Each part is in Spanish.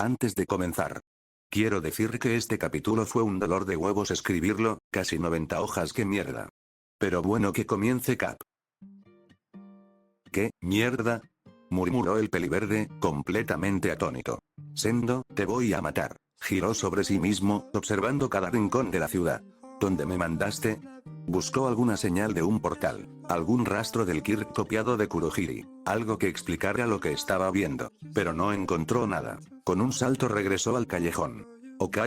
Antes de comenzar, quiero decir que este capítulo fue un dolor de huevos escribirlo, casi 90 hojas, qué mierda. Pero bueno, que comience Cap. ¿Qué mierda? Murmuró el peliverde, completamente atónito. Sendo, te voy a matar. Giró sobre sí mismo, observando cada rincón de la ciudad. ¿Dónde me mandaste? Buscó alguna señal de un portal, algún rastro del Kirk copiado de Kurohiri, algo que explicara lo que estaba viendo, pero no encontró nada. Con un salto regresó al callejón. Ok.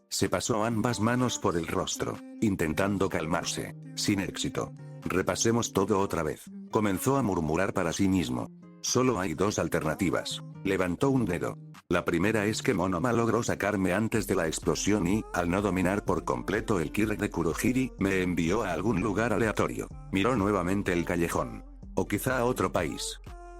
Se pasó ambas manos por el rostro, intentando calmarse, sin éxito. Repasemos todo otra vez. Comenzó a murmurar para sí mismo. Solo hay dos alternativas. Levantó un dedo. La primera es que Monoma logró sacarme antes de la explosión y, al no dominar por completo el Kirk de Kurohiri, me envió a algún lugar aleatorio. Miró nuevamente el callejón. O quizá a otro país.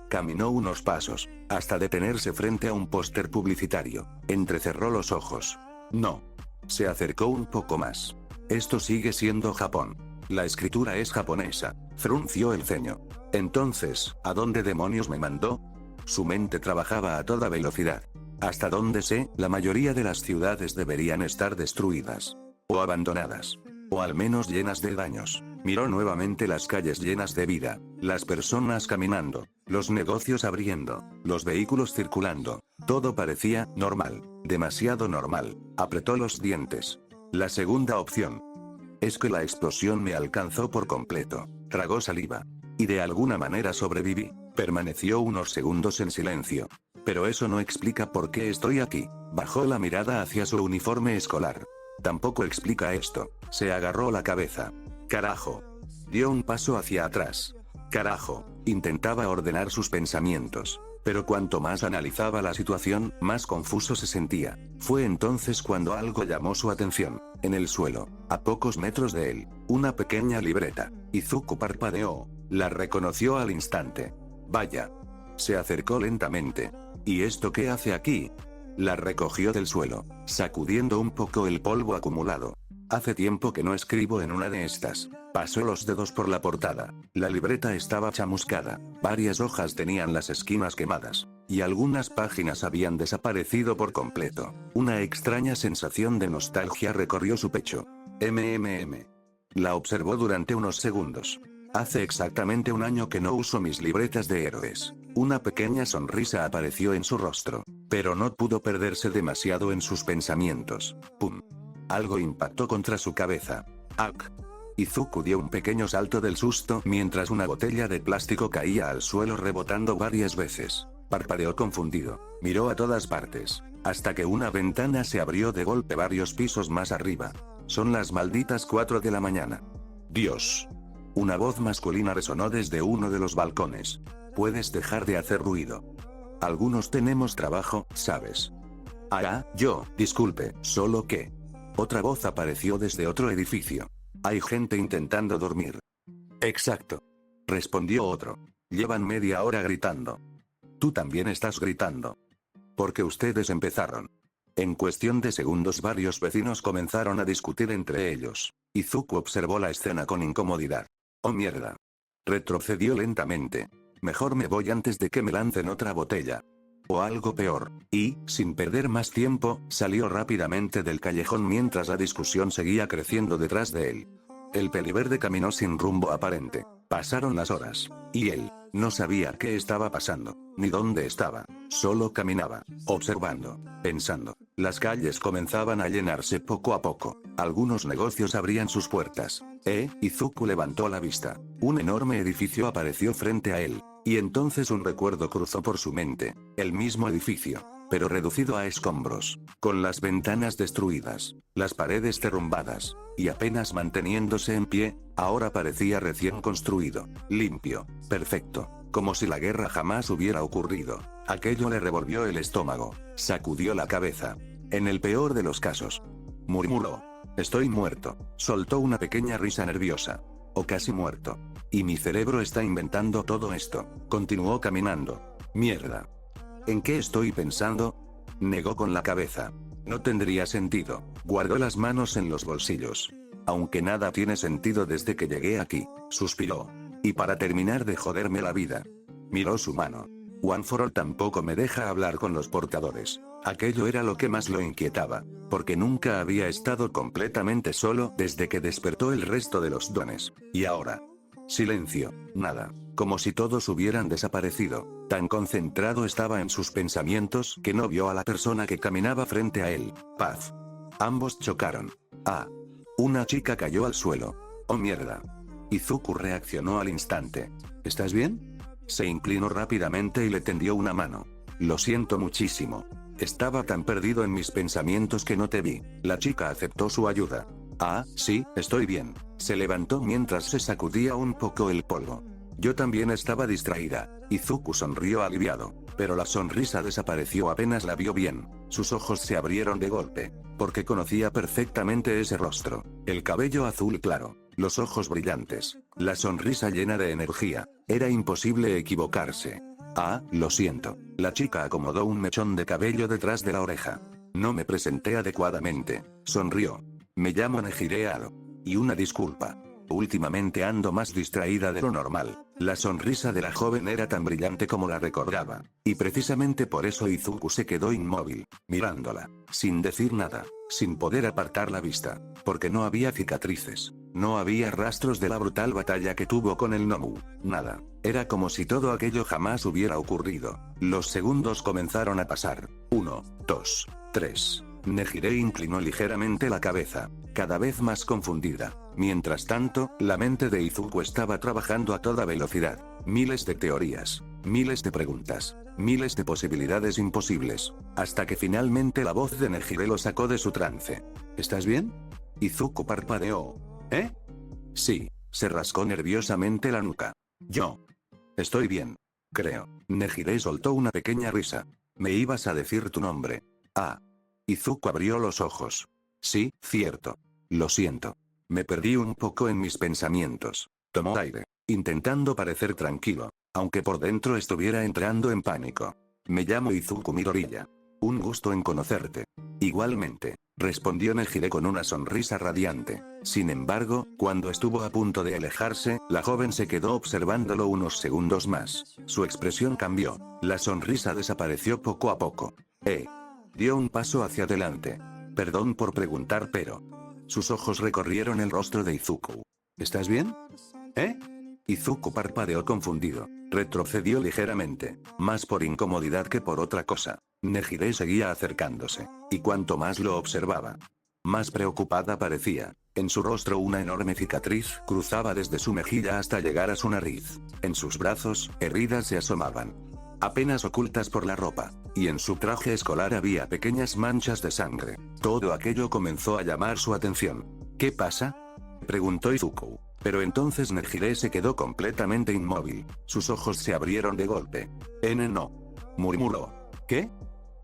Caminó unos pasos, hasta detenerse frente a un póster publicitario. Entrecerró los ojos. No. Se acercó un poco más. Esto sigue siendo Japón. La escritura es japonesa. Frunció el ceño. Entonces, ¿a dónde demonios me mandó? Su mente trabajaba a toda velocidad. Hasta donde sé, la mayoría de las ciudades deberían estar destruidas. O abandonadas. O al menos llenas de daños. Miró nuevamente las calles llenas de vida, las personas caminando, los negocios abriendo, los vehículos circulando. Todo parecía normal, demasiado normal. Apretó los dientes. La segunda opción es que la explosión me alcanzó por completo. Tragó saliva. Y de alguna manera sobreviví. Permaneció unos segundos en silencio. Pero eso no explica por qué estoy aquí. Bajó la mirada hacia su uniforme escolar. Tampoco explica esto. Se agarró la cabeza. Carajo. Dio un paso hacia atrás. Carajo. Intentaba ordenar sus pensamientos. Pero cuanto más analizaba la situación, más confuso se sentía. Fue entonces cuando algo llamó su atención. En el suelo, a pocos metros de él, una pequeña libreta. Izuku parpadeó. La reconoció al instante. Vaya. Se acercó lentamente. ¿Y esto qué hace aquí? La recogió del suelo, sacudiendo un poco el polvo acumulado. Hace tiempo que no escribo en una de estas. Pasó los dedos por la portada. La libreta estaba chamuscada. Varias hojas tenían las esquinas quemadas. Y algunas páginas habían desaparecido por completo. Una extraña sensación de nostalgia recorrió su pecho. La observó durante unos segundos. Hace exactamente un año que no uso mis libretas de héroes. Una pequeña sonrisa apareció en su rostro. Pero no pudo perderse demasiado en sus pensamientos. ¡Pum! Algo impactó contra su cabeza. ¡Ak! Izuku dio un pequeño salto del susto mientras una botella de plástico caía al suelo rebotando varias veces. Parpadeó confundido. Miró a todas partes. Hasta que una ventana se abrió de golpe varios pisos más arriba. Son las malditas 4 de la mañana. ¡Dios! Una voz masculina resonó desde uno de los balcones. Puedes dejar de hacer ruido. Algunos tenemos trabajo, ¿sabes? Yo, disculpe, solo que... Otra voz apareció desde otro edificio. Hay gente intentando dormir. Exacto. Respondió otro. Llevan media hora gritando. Tú también estás gritando. Porque ustedes empezaron. En cuestión de segundos varios vecinos comenzaron a discutir entre ellos. Izuku observó la escena con incomodidad. Oh mierda. Retrocedió lentamente. Mejor me voy antes de que me lancen otra botella. O algo peor. Y, sin perder más tiempo, salió rápidamente del callejón mientras la discusión seguía creciendo detrás de él. El peliverde caminó sin rumbo aparente. Pasaron las horas. Y él no sabía qué estaba pasando, ni dónde estaba. Solo caminaba, observando, pensando. Las calles comenzaban a llenarse poco a poco. Algunos negocios abrían sus puertas. Izuku levantó la vista. Un enorme edificio apareció frente a él. Y entonces un recuerdo cruzó por su mente. El mismo edificio, pero reducido a escombros. Con las ventanas destruidas, las paredes derrumbadas, y apenas manteniéndose en pie, ahora parecía recién construido. Limpio, perfecto. Como si la guerra jamás hubiera ocurrido. Aquello le revolvió el estómago. Sacudió la cabeza. En el peor de los casos. Murmuró. Estoy muerto. Soltó una pequeña risa nerviosa. O casi muerto. Y mi cerebro está inventando todo esto. Continuó caminando. Mierda. ¿En qué estoy pensando? Negó con la cabeza. No tendría sentido. Guardó las manos en los bolsillos. Aunque nada tiene sentido desde que llegué aquí. Suspiró. Y para terminar de joderme la vida. Miró su mano. One for All tampoco me deja hablar con los portadores. Aquello era lo que más lo inquietaba, porque nunca había estado completamente solo desde que despertó el resto de los dones. Y ahora. Silencio, nada, como si todos hubieran desaparecido. Tan concentrado estaba en sus pensamientos que no vio a la persona que caminaba frente a él. Paz. Ambos chocaron. Ah. Una chica cayó al suelo. Oh mierda. Izuku reaccionó al instante. ¿Estás bien? Se inclinó rápidamente y le tendió una mano. Lo siento muchísimo. Estaba tan perdido en mis pensamientos que no te vi. La chica aceptó su ayuda. Ah, sí, estoy bien. Se levantó mientras se sacudía un poco el polvo. Yo también estaba distraída. Izuku sonrió aliviado, pero la sonrisa desapareció apenas la vio bien. Sus ojos se abrieron de golpe, porque conocía perfectamente ese rostro. El cabello azul claro, los ojos brillantes, la sonrisa llena de energía. Era imposible equivocarse. Ah, lo siento. La chica acomodó un mechón de cabello detrás de la oreja. No me presenté adecuadamente. Sonrió. Me llamo Nejire Aro. Y una disculpa. Últimamente ando más distraída de lo normal. La sonrisa de la joven era tan brillante como la recordaba. Y precisamente por eso Izuku se quedó inmóvil, mirándola, sin decir nada, sin poder apartar la vista, porque no había cicatrices. No había rastros de la brutal batalla que tuvo con el Nomu. Nada. Era como si todo aquello jamás hubiera ocurrido. Los segundos comenzaron a pasar. 1, 2, 3. Nejire inclinó ligeramente la cabeza, cada vez más confundida. Mientras tanto, la mente de Izuku estaba trabajando a toda velocidad. Miles de teorías, miles de preguntas, miles de posibilidades imposibles, hasta que finalmente la voz de Nejire lo sacó de su trance. ¿Estás bien? Izuku parpadeó. ¿Eh? Sí, se rascó nerviosamente la nuca. Yo. Estoy bien. Creo. Nejire soltó una pequeña risa. Me ibas a decir tu nombre. Ah. Izuku abrió los ojos. Sí, cierto. Lo siento. Me perdí un poco en mis pensamientos. Tomó aire, intentando parecer tranquilo, aunque por dentro estuviera entrando en pánico. Me llamo Izuku Midoriya. Un gusto en conocerte. Igualmente, respondió Nejire con una sonrisa radiante. Sin embargo, cuando estuvo a punto de alejarse, la joven se quedó observándolo unos segundos más. Su expresión cambió. La sonrisa desapareció poco a poco. Dio un paso hacia adelante. Perdón por preguntar, pero... Sus ojos recorrieron el rostro de Izuku. ¿Estás bien? ¿Eh? Izuku parpadeó confundido. Retrocedió ligeramente, más por incomodidad que por otra cosa. Nejire seguía acercándose, y cuanto más lo observaba, más preocupada parecía. En su rostro una enorme cicatriz cruzaba desde su mejilla hasta llegar a su nariz. En sus brazos, heridas se asomaban, apenas ocultas por la ropa, y en su traje escolar había pequeñas manchas de sangre. Todo aquello comenzó a llamar su atención. ¿Qué pasa?, preguntó Izuku. Pero entonces Nejire se quedó completamente inmóvil. Sus ojos se abrieron de golpe. No. Murmuró. ¿Qué?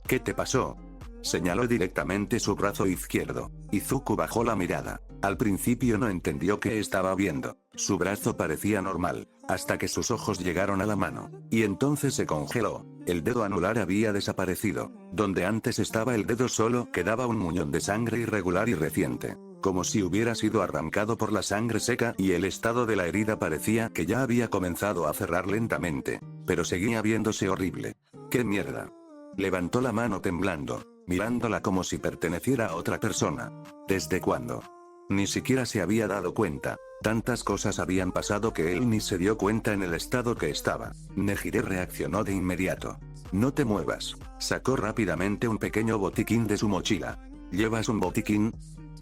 ¿Qué te pasó? Señaló directamente su brazo izquierdo. Izuku bajó la mirada. Al principio no entendió qué estaba viendo. Su brazo parecía normal, hasta que sus ojos llegaron a la mano. Y entonces se congeló. El dedo anular había desaparecido. Donde antes estaba el dedo solo quedaba un muñón de sangre irregular y reciente, como si hubiera sido arrancado por la sangre seca, y el estado de la herida parecía que ya había comenzado a cerrar lentamente, pero seguía viéndose horrible. ¡Qué mierda! Levantó la mano temblando, mirándola como si perteneciera a otra persona. ¿Desde cuándo? Ni siquiera se había dado cuenta. Tantas cosas habían pasado que él ni se dio cuenta en el estado que estaba. Nejire reaccionó de inmediato. No te muevas. Sacó rápidamente un pequeño botiquín de su mochila. ¿Llevas un botiquín?,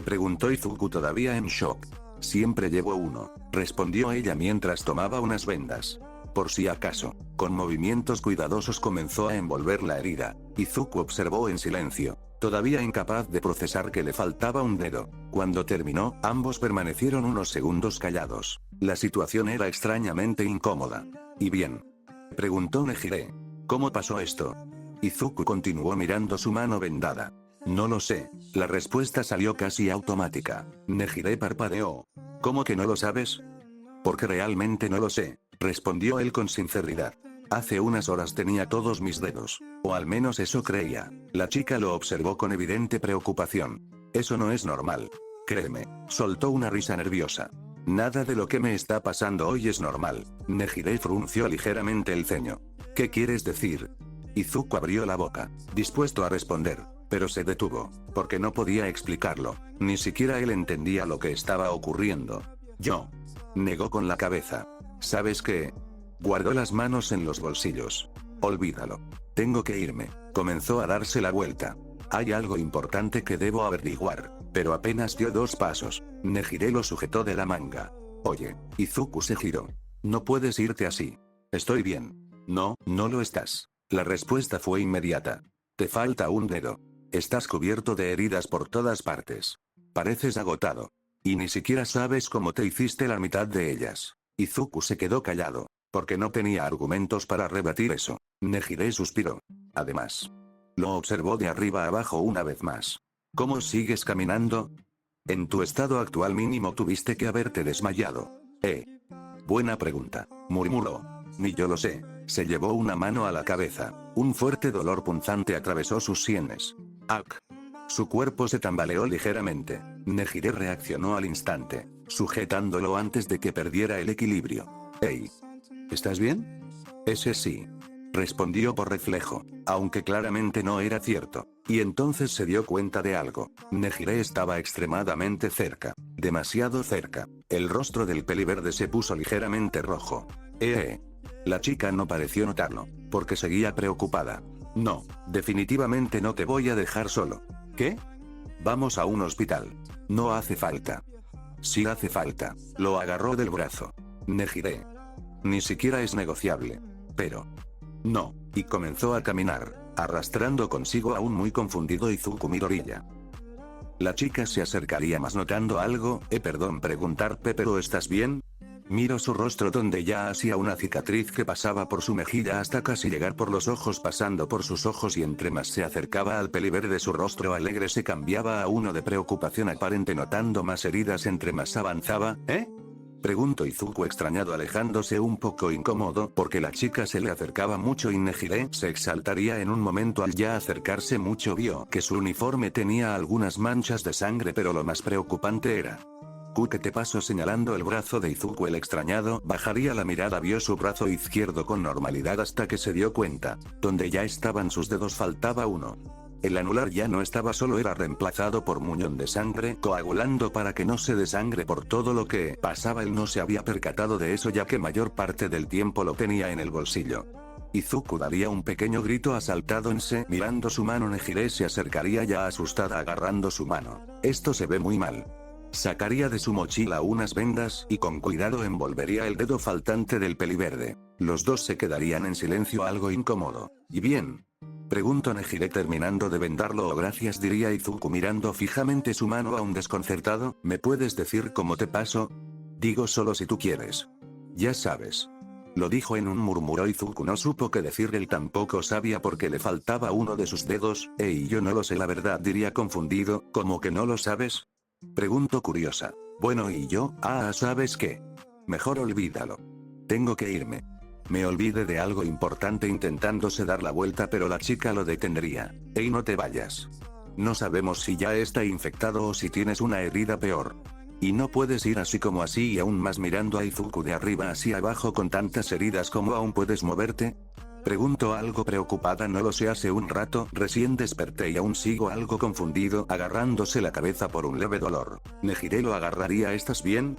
preguntó Izuku todavía en shock. Siempre llevo uno, respondió ella mientras tomaba unas vendas. Por si acaso. Con movimientos cuidadosos comenzó a envolver la herida. Izuku observó en silencio, todavía incapaz de procesar que le faltaba un dedo. Cuando terminó, ambos permanecieron unos segundos callados. La situación era extrañamente incómoda. ¿Y bien?, preguntó Nejire. ¿Cómo pasó esto? Izuku continuó mirando su mano vendada. No lo sé. La respuesta salió casi automática. Nejire parpadeó. ¿Cómo que no lo sabes? Porque realmente no lo sé, respondió él con sinceridad. Hace unas horas tenía todos mis dedos. O al menos eso creía. La chica lo observó con evidente preocupación. Eso no es normal. Créeme. Soltó una risa nerviosa. Nada de lo que me está pasando hoy es normal. Nejire frunció ligeramente el ceño. ¿Qué quieres decir? Izuku abrió la boca, dispuesto a responder, pero se detuvo, porque no podía explicarlo, ni siquiera él entendía lo que estaba ocurriendo. Yo. Negó con la cabeza. ¿Sabes qué? Guardó las manos en los bolsillos. Olvídalo. Tengo que irme. Comenzó a darse la vuelta. Hay algo importante que debo averiguar, pero apenas dio 2 pasos. Nejire lo sujetó de la manga. Oye, Izuku se giró. No puedes irte así. Estoy bien. No, no lo estás. La respuesta fue inmediata. Te falta un dedo. Estás cubierto de heridas por todas partes. Pareces agotado. Y ni siquiera sabes cómo te hiciste la mitad de ellas. Izuku se quedó callado, porque no tenía argumentos para rebatir eso. Nejire suspiró. Además, lo observó de arriba abajo una vez más. ¿Cómo sigues caminando? En tu estado actual mínimo tuviste que haberte desmayado. Buena pregunta, murmuró. Ni yo lo sé. Se llevó una mano a la cabeza. Un fuerte dolor punzante atravesó sus sienes. ¡Ak! Su cuerpo se tambaleó ligeramente. Nejire reaccionó al instante, sujetándolo antes de que perdiera el equilibrio. «Hey. ¿Estás bien?» «Ese sí», respondió por reflejo, aunque claramente no era cierto. Y entonces se dio cuenta de algo. Nejire estaba extremadamente cerca. Demasiado cerca. El rostro del peliverde se puso ligeramente rojo. La chica no pareció notarlo, porque seguía preocupada. «No, definitivamente no te voy a dejar solo». «¿Qué? Vamos a un hospital». «No hace falta». «Sí hace falta». Lo agarró del brazo. Nejire. Ni siquiera es negociable. Pero. No, y comenzó a caminar, arrastrando consigo a un muy confundido Izuku Midoriya. La chica se acercaría más notando algo, preguntar «¿Pero estás bien?» Miró su rostro donde ya hacía una cicatriz que pasaba por su mejilla hasta casi llegar por los ojos pasando por sus ojos y entre más se acercaba al peliverde su rostro alegre se cambiaba a uno de preocupación aparente notando más heridas entre más avanzaba. Preguntó Izuku extrañado alejándose un poco incómodo porque la chica se le acercaba mucho y Nejire se exaltaría en un momento al ya acercarse mucho vio que su uniforme tenía algunas manchas de sangre pero lo más preocupante era. ¿Qué te pasó? Señalando el brazo de Izuku el extrañado bajaría la mirada vio su brazo izquierdo con normalidad hasta que se dio cuenta, donde ya estaban sus dedos faltaba uno. El anular ya no estaba solo era reemplazado por muñón de sangre coagulando para que no se desangre por todo lo que pasaba él no se había percatado de eso ya que mayor parte del tiempo lo tenía en el bolsillo. Izuku daría un pequeño grito asaltado en se mirando su mano Nejire se acercaría ya asustada agarrando su mano. Esto se ve muy mal. Sacaría de su mochila unas vendas y con cuidado envolvería el dedo faltante del peliverde. Los dos se quedarían en silencio algo incómodo. ¿Y bien? Preguntó Nejire terminando de vendarlo. Gracias diría Izuku mirando fijamente su mano aún desconcertado. ¿Me puedes decir cómo te pasó? Digo solo si tú quieres. Ya sabes. Lo dijo en un murmuró Izuku no supo qué decir él tampoco sabía por qué le faltaba uno de sus dedos. Yo no lo sé la verdad diría confundido. ¿Cómo que no lo sabes? Preguntó curiosa. Bueno y yo, ¿sabes qué? Mejor olvídalo. Tengo que irme. Me olvidé de algo importante intentándose dar la vuelta pero la chica lo detendría. No te vayas. No sabemos si ya está infectado o si tienes una herida peor. Y no puedes ir así como así y aún más mirando a Izuku de arriba hacia abajo con tantas heridas como aún puedes moverte. Preguntó algo preocupada no lo sé hace un rato recién desperté y aún sigo algo confundido agarrándose la cabeza por un leve dolor. Nejire lo agarraría ¿estás bien?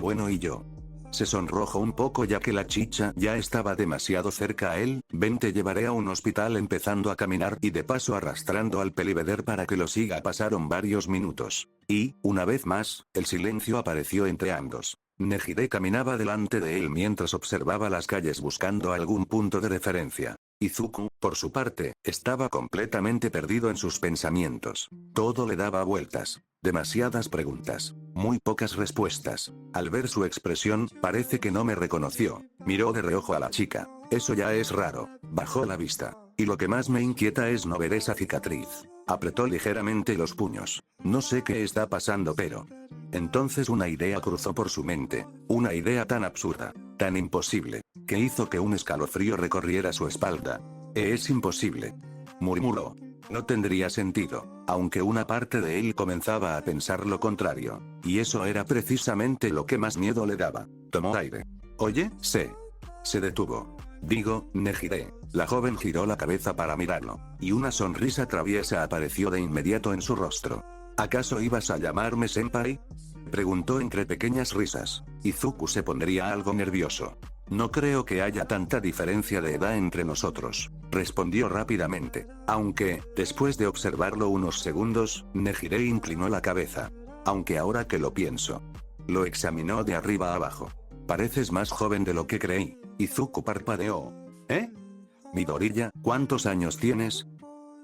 Bueno y yo. Se sonrojó un poco ya que la chicha ya estaba demasiado cerca a él. Ven te llevaré a un hospital empezando a caminar y de paso arrastrando al peliveder para que lo siga. Pasaron varios minutos. Y, una vez más, el silencio apareció entre ambos. Nejire caminaba delante de él mientras observaba las calles buscando algún punto de referencia. Izuku, por su parte, estaba completamente perdido en sus pensamientos. Todo le daba vueltas. Demasiadas preguntas. Muy pocas respuestas. Al ver su expresión, parece que no me reconoció. Miró de reojo a la chica. Eso ya es raro. Bajó la vista. Y lo que más me inquieta es no ver esa cicatriz. Apretó ligeramente los puños. No sé qué está pasando pero... Entonces una idea cruzó por su mente. Una idea tan absurda, tan imposible, que hizo que un escalofrío recorriera su espalda. Es imposible. Murmuró. No tendría sentido, aunque una parte de él comenzaba a pensar lo contrario. Y eso era precisamente lo que más miedo le daba. Tomó aire. Oye, se detuvo. Digo, Nejire. La joven giró la cabeza para mirarlo, y una sonrisa traviesa apareció de inmediato en su rostro. ¿Acaso ibas a llamarme senpai? Preguntó entre pequeñas risas. Izuku se pondría algo nervioso. No creo que haya tanta diferencia de edad entre nosotros, respondió rápidamente, aunque, después de observarlo unos segundos, Nejire inclinó la cabeza. Aunque ahora que lo pienso. Lo examinó de arriba a abajo. Pareces más joven de lo que creí. Izuku parpadeó. ¿Eh? Midoriya, ¿cuántos años tienes?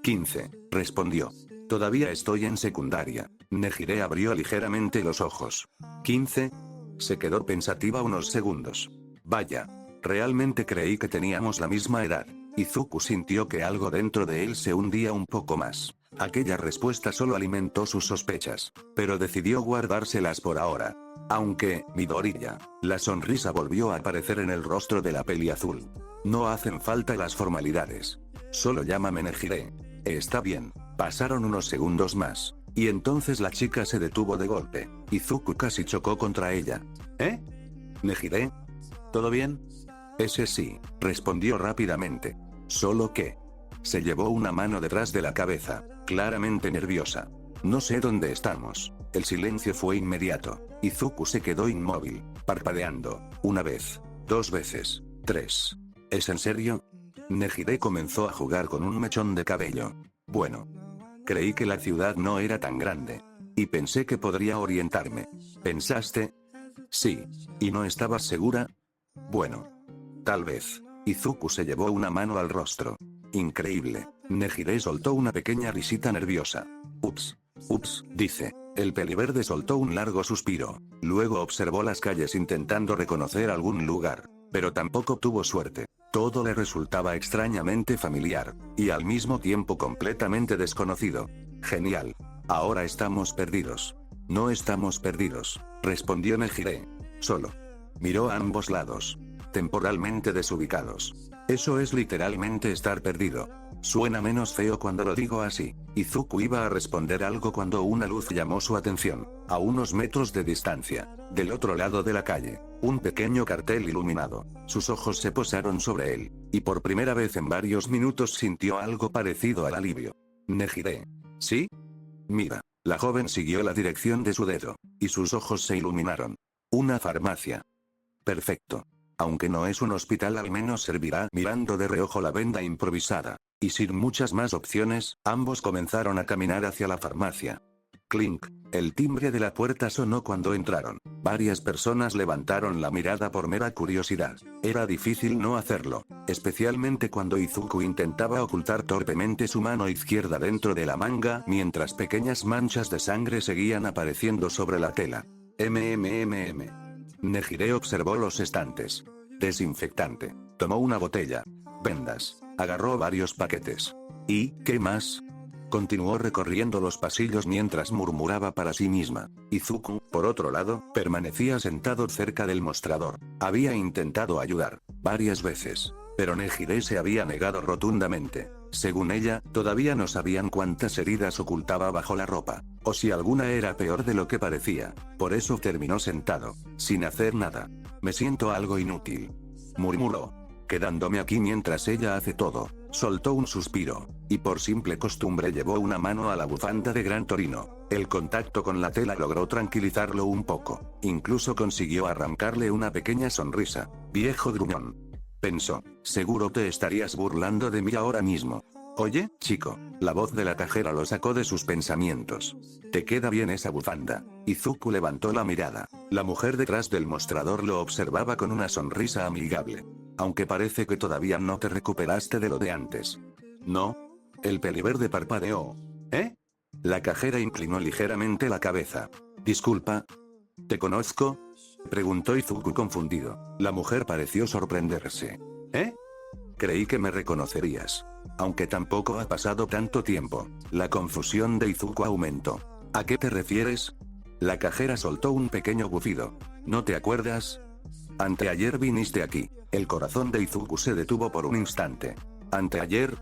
15, respondió. Todavía estoy en secundaria. Nejire abrió ligeramente los ojos. ¿15? Se quedó pensativa unos segundos. Vaya. Realmente creí que teníamos la misma edad. Izuku sintió que algo dentro de él se hundía un poco más. Aquella respuesta solo alimentó sus sospechas, pero decidió guardárselas por ahora. Aunque, Midoriya, la sonrisa volvió a aparecer en el rostro de la peliazul. No hacen falta las formalidades. Solo llámame Nejire. Está bien. Pasaron unos segundos más, y entonces la chica se detuvo de golpe. Izuku casi chocó contra ella. ¿Eh? ¿Nejire? ¿Todo bien? Ese sí, respondió rápidamente. Solo que... Se llevó una mano detrás de la cabeza, claramente nerviosa. No sé dónde estamos. El silencio fue inmediato. Izuku se quedó inmóvil, parpadeando. Una vez, 2 veces, 3. ¿Es en serio? Nejire comenzó a jugar con un mechón de cabello. Bueno. Creí que la ciudad no era tan grande. Y pensé que podría orientarme. ¿Pensaste? Sí. ¿Y no estabas segura? Bueno. Tal vez. Izuku se llevó una mano al rostro. Increíble. Nejire soltó una pequeña risita nerviosa. Ups. Ups, dice. El peliverde soltó un largo suspiro. Luego observó las calles intentando reconocer algún lugar. Pero tampoco tuvo suerte. Todo le resultaba extrañamente familiar, y al mismo tiempo completamente desconocido. Genial. Ahora estamos perdidos. No estamos perdidos, respondió Nejire. Solo. Miró a ambos lados. Temporalmente desubicados. Eso es literalmente estar perdido. Suena menos feo cuando lo digo así. Izuku iba a responder algo cuando una luz llamó su atención, a unos metros de distancia, del otro lado de la calle, un pequeño cartel iluminado. Sus ojos se posaron sobre él, y por primera vez en varios minutos sintió algo parecido al alivio. Nejire. ¿Sí? Mira. La joven siguió la dirección de su dedo, y sus ojos se iluminaron. Una farmacia. Perfecto. Aunque no es un hospital, al menos servirá. Mirando de reojo la venda improvisada, y sin muchas más opciones, ambos comenzaron a caminar hacia la farmacia. Clink. El timbre de la puerta sonó cuando entraron. Varias personas levantaron la mirada por mera curiosidad. Era difícil no hacerlo, especialmente cuando Izuku intentaba ocultar torpemente su mano izquierda dentro de la manga mientras pequeñas manchas de sangre seguían apareciendo sobre la tela. Nejire observó los estantes. Desinfectante. Tomó una botella. Vendas. Agarró varios paquetes. ¿Y qué más? Continuó recorriendo los pasillos mientras murmuraba para sí misma. Izuku, por otro lado, permanecía sentado cerca del mostrador. Había intentado ayudar varias veces, pero Nejire se había negado rotundamente. Según ella, todavía no sabían cuántas heridas ocultaba bajo la ropa, o si alguna era peor de lo que parecía. Por eso terminó sentado, sin hacer nada. Me siento algo inútil, murmuró. Quedándome aquí mientras ella hace todo. Soltó un suspiro, y por simple costumbre llevó una mano a la bufanda de Gran Torino. El contacto con la tela logró tranquilizarlo un poco. Incluso consiguió arrancarle una pequeña sonrisa. Viejo gruñón. Pensó, seguro te estarías burlando de mí ahora mismo. Oye, chico, la voz de la cajera lo sacó de sus pensamientos. ¿Te queda bien esa bufanda? Izuku levantó la mirada. La mujer detrás del mostrador lo observaba con una sonrisa amigable. Aunque parece que todavía no te recuperaste de lo de antes. ¿No? El peliverde parpadeó. ¿Eh? La cajera inclinó ligeramente la cabeza. Disculpa. ¿Te conozco? Preguntó Izuku confundido. La mujer pareció sorprenderse. ¿Eh? Creí que me reconocerías. Aunque tampoco ha pasado tanto tiempo. La confusión de Izuku aumentó. ¿A qué te refieres? La cajera soltó un pequeño bufido. ¿No te acuerdas? Anteayer viniste aquí. El corazón de Izuku se detuvo por un instante. ¿Anteayer?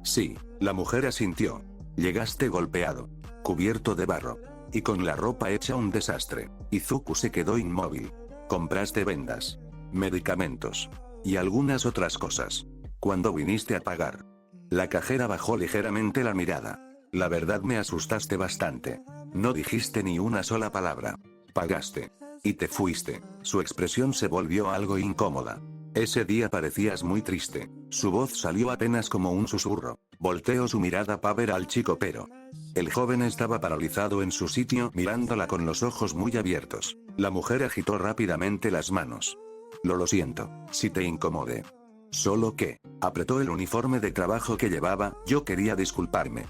Sí, la mujer asintió. Llegaste golpeado, cubierto de barro, y con la ropa hecha un desastre. Izuku se quedó inmóvil. Compraste vendas, medicamentos, y algunas otras cosas. Cuando viniste a pagar, la cajera bajó ligeramente la mirada. La verdad me asustaste bastante. No dijiste ni una sola palabra. Pagaste. Y te fuiste. Su expresión se volvió algo incómoda. Ese día parecías muy triste. Su voz salió apenas como un susurro. Volteó su mirada para ver al chico, pero el joven estaba paralizado en su sitio mirándola con los ojos muy abiertos. La mujer agitó rápidamente las manos. Lo siento, si te incomode. Solo que, apretó el uniforme de trabajo que llevaba, yo quería disculparme.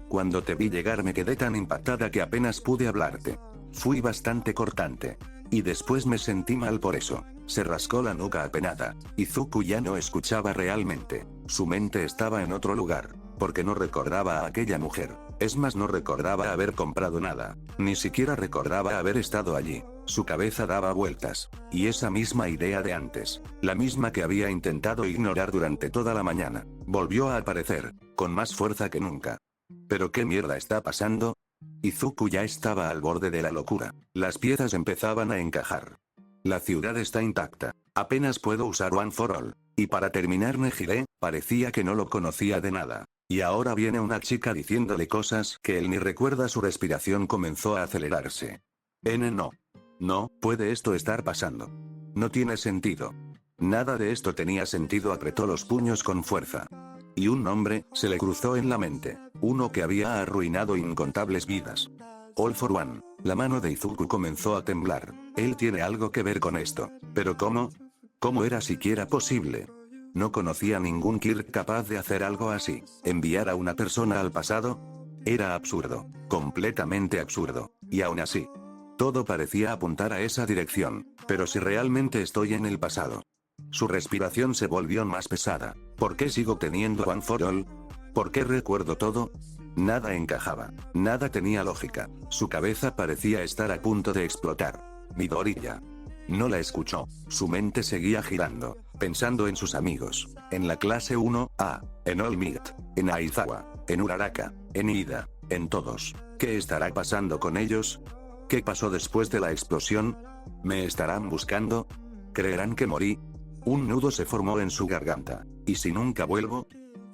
Cuando te vi llegar me quedé tan impactada que apenas pude hablarte. Fui bastante cortante. Y después me sentí mal por eso. Se rascó la nuca apenada. Izuku ya no escuchaba realmente. Su mente estaba en otro lugar. Porque no recordaba a aquella mujer. Es más, no recordaba haber comprado nada. Ni siquiera recordaba haber estado allí. Su cabeza daba vueltas. Y esa misma idea de antes, la misma que había intentado ignorar durante toda la mañana, volvió a aparecer, con más fuerza que nunca. ¿Pero qué mierda está pasando? Izuku ya estaba al borde de la locura. Las piezas empezaban a encajar. La ciudad está intacta. Apenas puedo usar One for All. Y para terminar, Nejire parecía que no lo conocía de nada. Y ahora viene una chica diciéndole cosas que él ni recuerda. Su respiración comenzó a acelerarse. No. No puede esto estar pasando. No tiene sentido. Nada de esto tenía sentido. Apretó los puños con fuerza. Y un nombre se le cruzó en la mente. Uno que había arruinado incontables vidas. All for One. La mano de Izuku comenzó a temblar. Él tiene algo que ver con esto. ¿Pero cómo? ¿Cómo era siquiera posible? No conocía ningún Kirk capaz de hacer algo así. ¿Enviar a una persona al pasado? Era absurdo. Completamente absurdo. Y aún así, todo parecía apuntar a esa dirección. Pero si realmente estoy en el pasado. Su respiración se volvió más pesada. ¿Por qué sigo teniendo One for All? ¿Por qué recuerdo todo? Nada encajaba. Nada tenía lógica. Su cabeza parecía estar a punto de explotar. Midoriya. No la escuchó. Su mente seguía girando, pensando en sus amigos. En la clase 1A, en All Might, en Aizawa, en Uraraka, en Ida, en todos. ¿Qué estará pasando con ellos? ¿Qué pasó después de la explosión? ¿Me estarán buscando? ¿Creerán que morí? Un nudo se formó en su garganta. ¿Y si nunca vuelvo?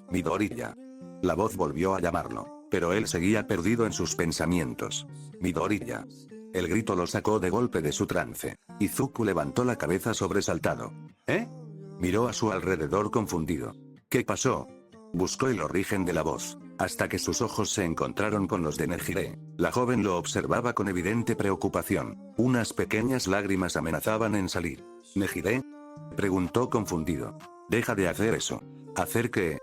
Midoriya. La voz volvió a llamarlo, pero él seguía perdido en sus pensamientos. Midoriya. El grito lo sacó de golpe de su trance. Izuku levantó la cabeza sobresaltado. ¿Eh? Miró a su alrededor confundido. ¿Qué pasó? Buscó el origen de la voz, hasta que sus ojos se encontraron con los de Nejire. La joven lo observaba con evidente preocupación. Unas pequeñas lágrimas amenazaban en salir. ¿Nejire? Preguntó confundido. Deja de hacer eso. ¿Hacer qué?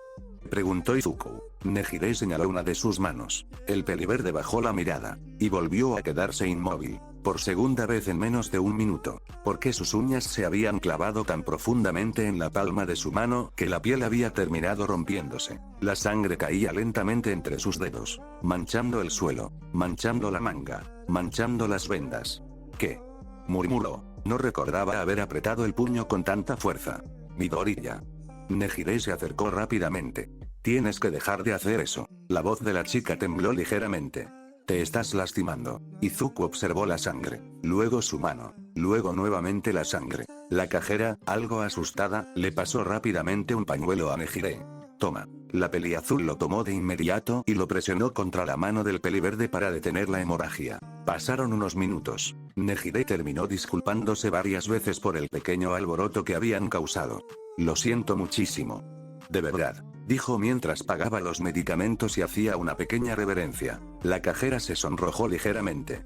Preguntó Izuku. Nejire señaló una de sus manos. El peliverde bajó la mirada, y volvió a quedarse inmóvil, por segunda vez en menos de un minuto, porque sus uñas se habían clavado tan profundamente en la palma de su mano que la piel había terminado rompiéndose. La sangre caía lentamente entre sus dedos, manchando el suelo, manchando la manga, manchando las vendas. ¿Qué? Murmuró. No recordaba haber apretado el puño con tanta fuerza. Midoriya. Nejire se acercó rápidamente. Tienes que dejar de hacer eso. La voz de la chica tembló ligeramente. Te estás lastimando. Izuku observó la sangre, luego su mano, luego nuevamente la sangre. La cajera, algo asustada, le pasó rápidamente un pañuelo a Nejire. Toma. La peliazul lo tomó de inmediato y lo presionó contra la mano del peliverde para detener la hemorragia. Pasaron unos minutos. Nejire terminó disculpándose varias veces por el pequeño alboroto que habían causado. Lo siento muchísimo. De verdad, dijo mientras pagaba los medicamentos y hacía una pequeña reverencia. La cajera se sonrojó ligeramente.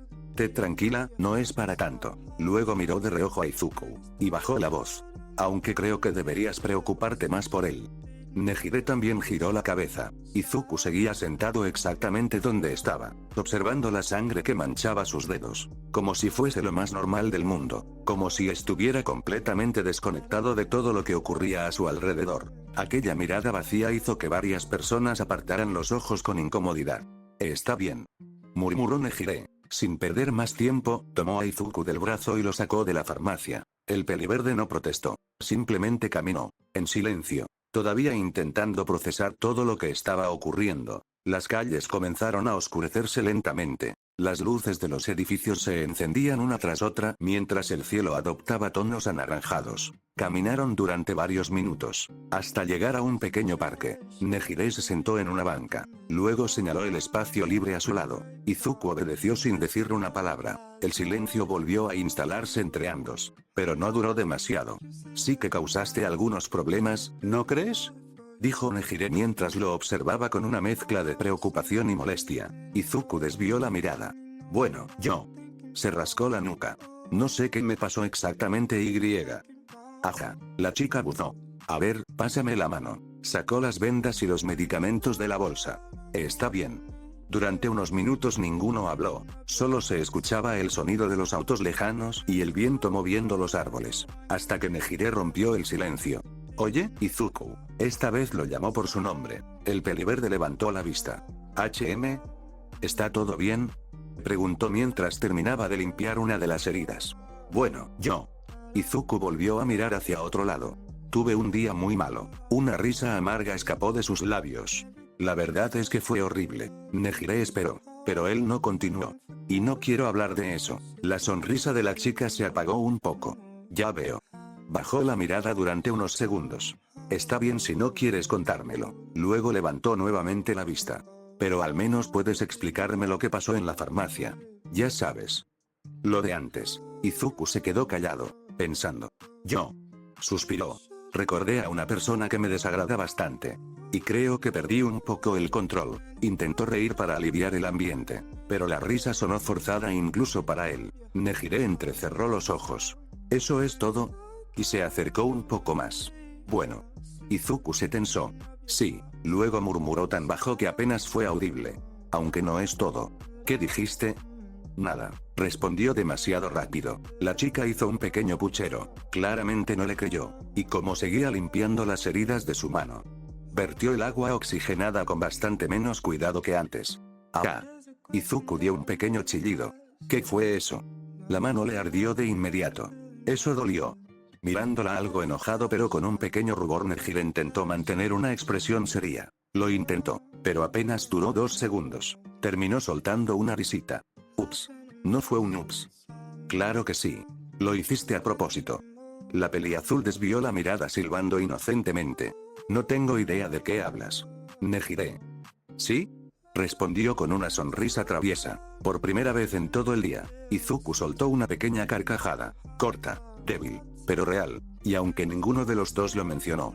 Tranquila, no es para tanto. Luego miró de reojo a Izuku, y bajó la voz. Aunque creo que deberías preocuparte más por él. Nejire también giró la cabeza. Izuku seguía sentado exactamente donde estaba, observando la sangre que manchaba sus dedos, como si fuese lo más normal del mundo, como si estuviera completamente desconectado de todo lo que ocurría a su alrededor. Aquella mirada vacía hizo que varias personas apartaran los ojos con incomodidad. Está bien, murmuró Nejire. Sin perder más tiempo, tomó a Izuku del brazo y lo sacó de la farmacia. El peliverde no protestó, simplemente caminó, en silencio, todavía intentando procesar todo lo que estaba ocurriendo. Las calles comenzaron a oscurecerse lentamente. Las luces de los edificios se encendían una tras otra mientras el cielo adoptaba tonos anaranjados. Caminaron durante varios minutos, hasta llegar a un pequeño parque. Nejire se sentó en una banca. Luego señaló el espacio libre a su lado. Izuku obedeció sin decir una palabra. El silencio volvió a instalarse entre ambos, pero no duró demasiado. Sí que causaste algunos problemas, ¿no crees?, dijo Nejire mientras lo observaba con una mezcla de preocupación y molestia. Izuku desvió la mirada. Bueno, yo. Se rascó la nuca. No sé qué me pasó exactamente Ajá. La chica buzó. A ver, pásame la mano. Sacó las vendas y los medicamentos de la bolsa. Está bien. Durante unos minutos ninguno habló, solo se escuchaba el sonido de los autos lejanos y el viento moviendo los árboles, hasta que Nejire rompió el silencio. Oye, Izuku. Esta vez lo llamó por su nombre. El peliverde levantó la vista. ¿HM? ¿Está todo bien?, preguntó mientras terminaba de limpiar una de las heridas. Bueno, yo. Izuku volvió a mirar hacia otro lado. Tuve un día muy malo. Una risa amarga escapó de sus labios. La verdad es que fue horrible. Nejire esperó, pero él no continuó. Y no quiero hablar de eso. La sonrisa de la chica se apagó un poco. Ya veo. Bajó la mirada durante unos segundos. Está bien si no quieres contármelo. Luego levantó nuevamente la vista. Pero al menos puedes explicarme lo que pasó en la farmacia. Ya sabes. Lo de antes. Izuku se quedó callado, pensando. Yo. Suspiró. Recordé a una persona que me desagrada bastante. Y creo que perdí un poco el control. Intentó reír para aliviar el ambiente, pero la risa sonó forzada incluso para él. Nejire entrecerró los ojos. ¿Eso es todo? Y se acercó un poco más. Bueno. Izuku se tensó. Sí, luego murmuró tan bajo que apenas fue audible. Aunque no es todo. ¿Qué dijiste? Nada, respondió demasiado rápido. La chica hizo un pequeño puchero. Claramente no le creyó. Y como seguía limpiando las heridas de su mano, vertió el agua oxigenada con bastante menos cuidado que antes. ¡Ah! Izuku dio un pequeño chillido. ¿Qué fue eso? La mano le ardió de inmediato. Eso dolió. Mirándola algo enojado pero con un pequeño rubor, Nejire intentó mantener una expresión seria. Lo intentó, pero apenas duró 2 segundos. Terminó soltando una risita. Ups. No fue un ups. Claro que sí. Lo hiciste a propósito. La peliazul desvió la mirada silbando inocentemente. No tengo idea de qué hablas. Nejire. ¿Sí? Respondió con una sonrisa traviesa. Por primera vez en todo el día, Izuku soltó una pequeña carcajada. Corta, débil, pero real, y aunque ninguno de los dos lo mencionó,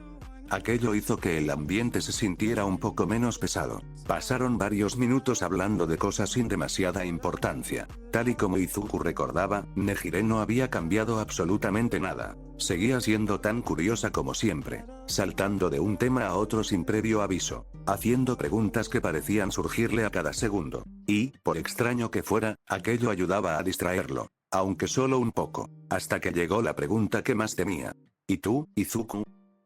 aquello hizo que el ambiente se sintiera un poco menos pesado. Pasaron varios minutos hablando de cosas sin demasiada importancia. Tal y como Izuku recordaba, Nejire no había cambiado absolutamente nada. Seguía siendo tan curiosa como siempre, saltando de un tema a otro sin previo aviso, haciendo preguntas que parecían surgirle a cada segundo. Y, por extraño que fuera, aquello ayudaba a distraerlo, aunque solo un poco, hasta que llegó la pregunta que más temía. ¿Y tú, Izuku?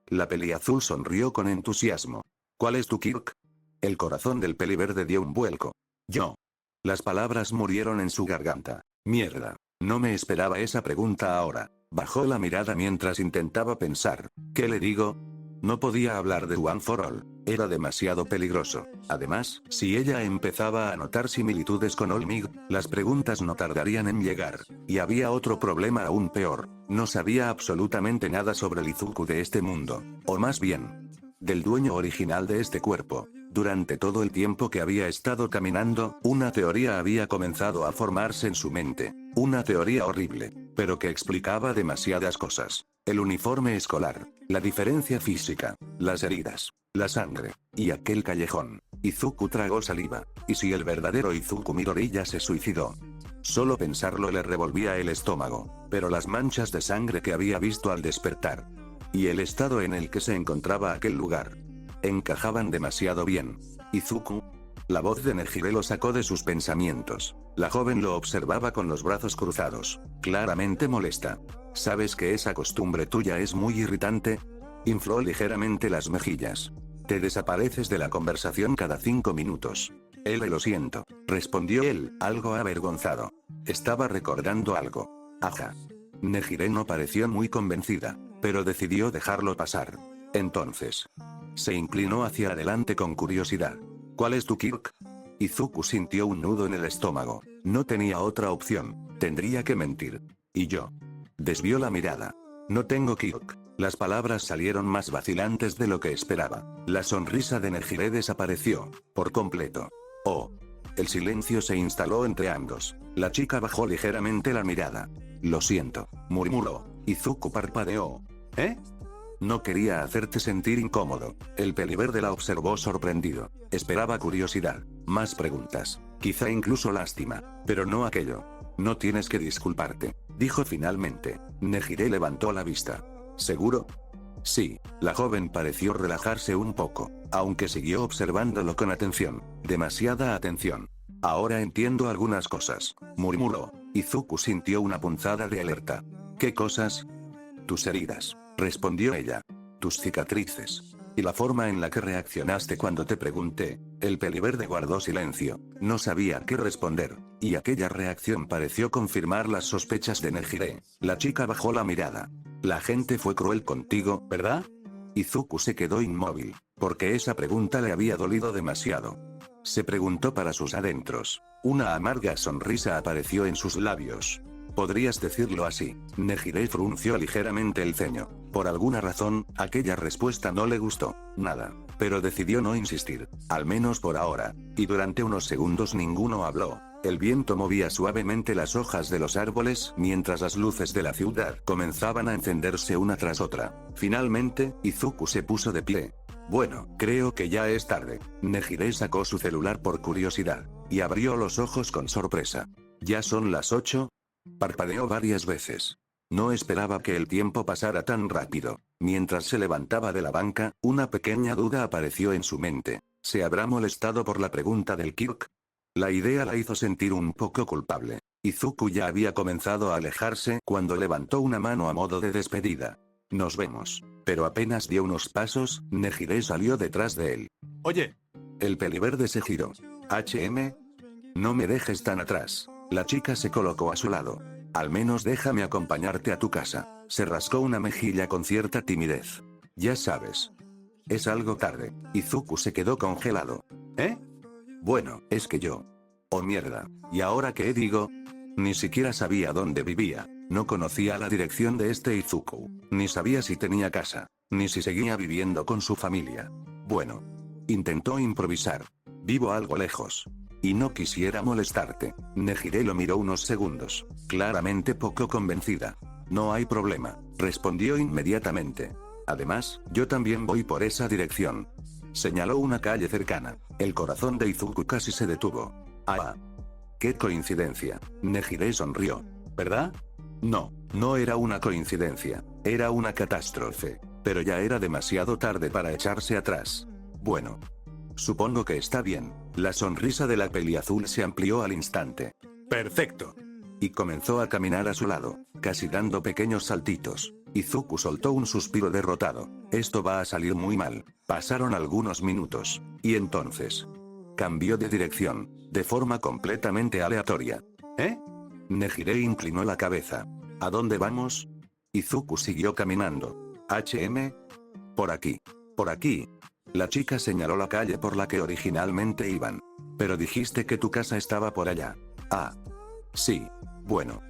La peliazul sonrió con entusiasmo. ¿Cuál es tu quirk? El corazón del peliverde dio un vuelco. Yo. Las palabras murieron en su garganta. Mierda. No me esperaba esa pregunta ahora. Bajó la mirada mientras intentaba pensar. ¿Qué le digo? No podía hablar de One for All. Era demasiado peligroso. Además, si ella empezaba a notar similitudes con Olmig, las preguntas no tardarían en llegar. Y había otro problema aún peor. No sabía absolutamente nada sobre el Izuku de este mundo. O más bien, del dueño original de este cuerpo. Durante todo el tiempo que había estado caminando, una teoría había comenzado a formarse en su mente. Una teoría horrible, pero que explicaba demasiadas cosas. El uniforme escolar, la diferencia física, las heridas, la sangre, y aquel callejón. Izuku tragó saliva. ¿Y si el verdadero Izuku Midoriya se suicidó? Solo pensarlo le revolvía el estómago, pero las manchas de sangre que había visto al despertar, y el estado en el que se encontraba aquel lugar, encajaban demasiado bien. Izuku. La voz de Nejire lo sacó de sus pensamientos. La joven lo observaba con los brazos cruzados, claramente molesta. ¿Sabes que esa costumbre tuya es muy irritante? Infló ligeramente las mejillas. Te desapareces de la conversación cada 5 minutos. Lo siento, respondió él, algo avergonzado. Estaba recordando algo. Ajá. Nejire no pareció muy convencida, pero decidió dejarlo pasar. Entonces, se inclinó hacia adelante con curiosidad. ¿Cuál es tu Kirk? Izuku sintió un nudo en el estómago. No tenía otra opción. Tendría que mentir. ¿Y yo? Desvió la mirada. No tengo Kirk. Las palabras salieron más vacilantes de lo que esperaba. La sonrisa de Nejire desapareció. Por completo. Oh. El silencio se instaló entre ambos. La chica bajó ligeramente la mirada. Lo siento, murmuró. Izuku parpadeó. ¿Eh? No quería hacerte sentir incómodo. El peliverde la observó sorprendido. Esperaba curiosidad, más preguntas, quizá incluso lástima, pero no aquello. No tienes que disculparte, dijo finalmente. Nejire levantó la vista. ¿Seguro? Sí, la joven pareció relajarse un poco, aunque siguió observándolo con atención, demasiada atención. Ahora entiendo algunas cosas, murmuró. Izuku sintió una punzada de alerta. ¿Qué cosas? Tus heridas, respondió ella. Tus cicatrices. Y la forma en la que reaccionaste cuando te pregunté. El peliverde guardó silencio, no sabía qué responder, y aquella reacción pareció confirmar las sospechas de Nejire. La chica bajó la mirada. La gente fue cruel contigo, ¿verdad? Izuku se quedó inmóvil, porque esa pregunta le había dolido demasiado. Se preguntó para sus adentros. Una amarga sonrisa apareció en sus labios. Podrías decirlo así. Nejire frunció ligeramente el ceño. Por alguna razón, aquella respuesta no le gustó. Nada. Pero decidió no insistir. Al menos por ahora. Y durante unos segundos ninguno habló. El viento movía suavemente las hojas de los árboles mientras las luces de la ciudad comenzaban a encenderse una tras otra. Finalmente, Izuku se puso de pie. Bueno, creo que ya es tarde. Nejire sacó su celular por curiosidad. Y abrió los ojos con sorpresa. ¿Ya son las 8? Parpadeó varias veces. No esperaba que el tiempo pasara tan rápido. Mientras se levantaba de la banca, una pequeña duda apareció en su mente. ¿Se habrá molestado por la pregunta del Kirk? La idea la hizo sentir un poco culpable. Izuku ya había comenzado a alejarse cuando levantó una mano a modo de despedida. Nos vemos. Pero apenas dio unos pasos, Nejire salió detrás de él. Oye. El peliverde se giró. HM. No me dejes tan atrás. La chica se colocó a su lado. Al menos déjame acompañarte a tu casa. Se rascó una mejilla con cierta timidez. Ya sabes. Es algo tarde. Izuku se quedó congelado. ¿Eh? Bueno, es que yo. Oh mierda. ¿Y ahora qué digo? Ni siquiera sabía dónde vivía. No conocía la dirección de este Izuku. Ni sabía si tenía casa. Ni si seguía viviendo con su familia. Bueno. Intentó improvisar. Vivo algo lejos. Y no quisiera molestarte. Nejire lo miró unos segundos. Claramente poco convencida. No hay problema. Respondió inmediatamente. Además, yo también voy por esa dirección. Señaló una calle cercana. El corazón de Izuku casi se detuvo. Ah. ¡Qué coincidencia! Nejire sonrió. ¿Verdad? No, no era una coincidencia. Era una catástrofe. Pero ya era demasiado tarde para echarse atrás. Bueno. Supongo que está bien. La sonrisa de la peliazul se amplió al instante. Perfecto. Y comenzó a caminar a su lado, casi dando pequeños saltitos. Izuku soltó un suspiro derrotado. Esto va a salir muy mal. Pasaron algunos minutos. Y entonces. Cambió de dirección, de forma completamente aleatoria. ¿Eh? Nejire inclinó la cabeza. ¿A dónde vamos? Izuku siguió caminando. HM. Por aquí. Por aquí. La chica señaló la calle por la que originalmente iban. Pero dijiste que tu casa estaba por allá. Ah. Sí. Bueno.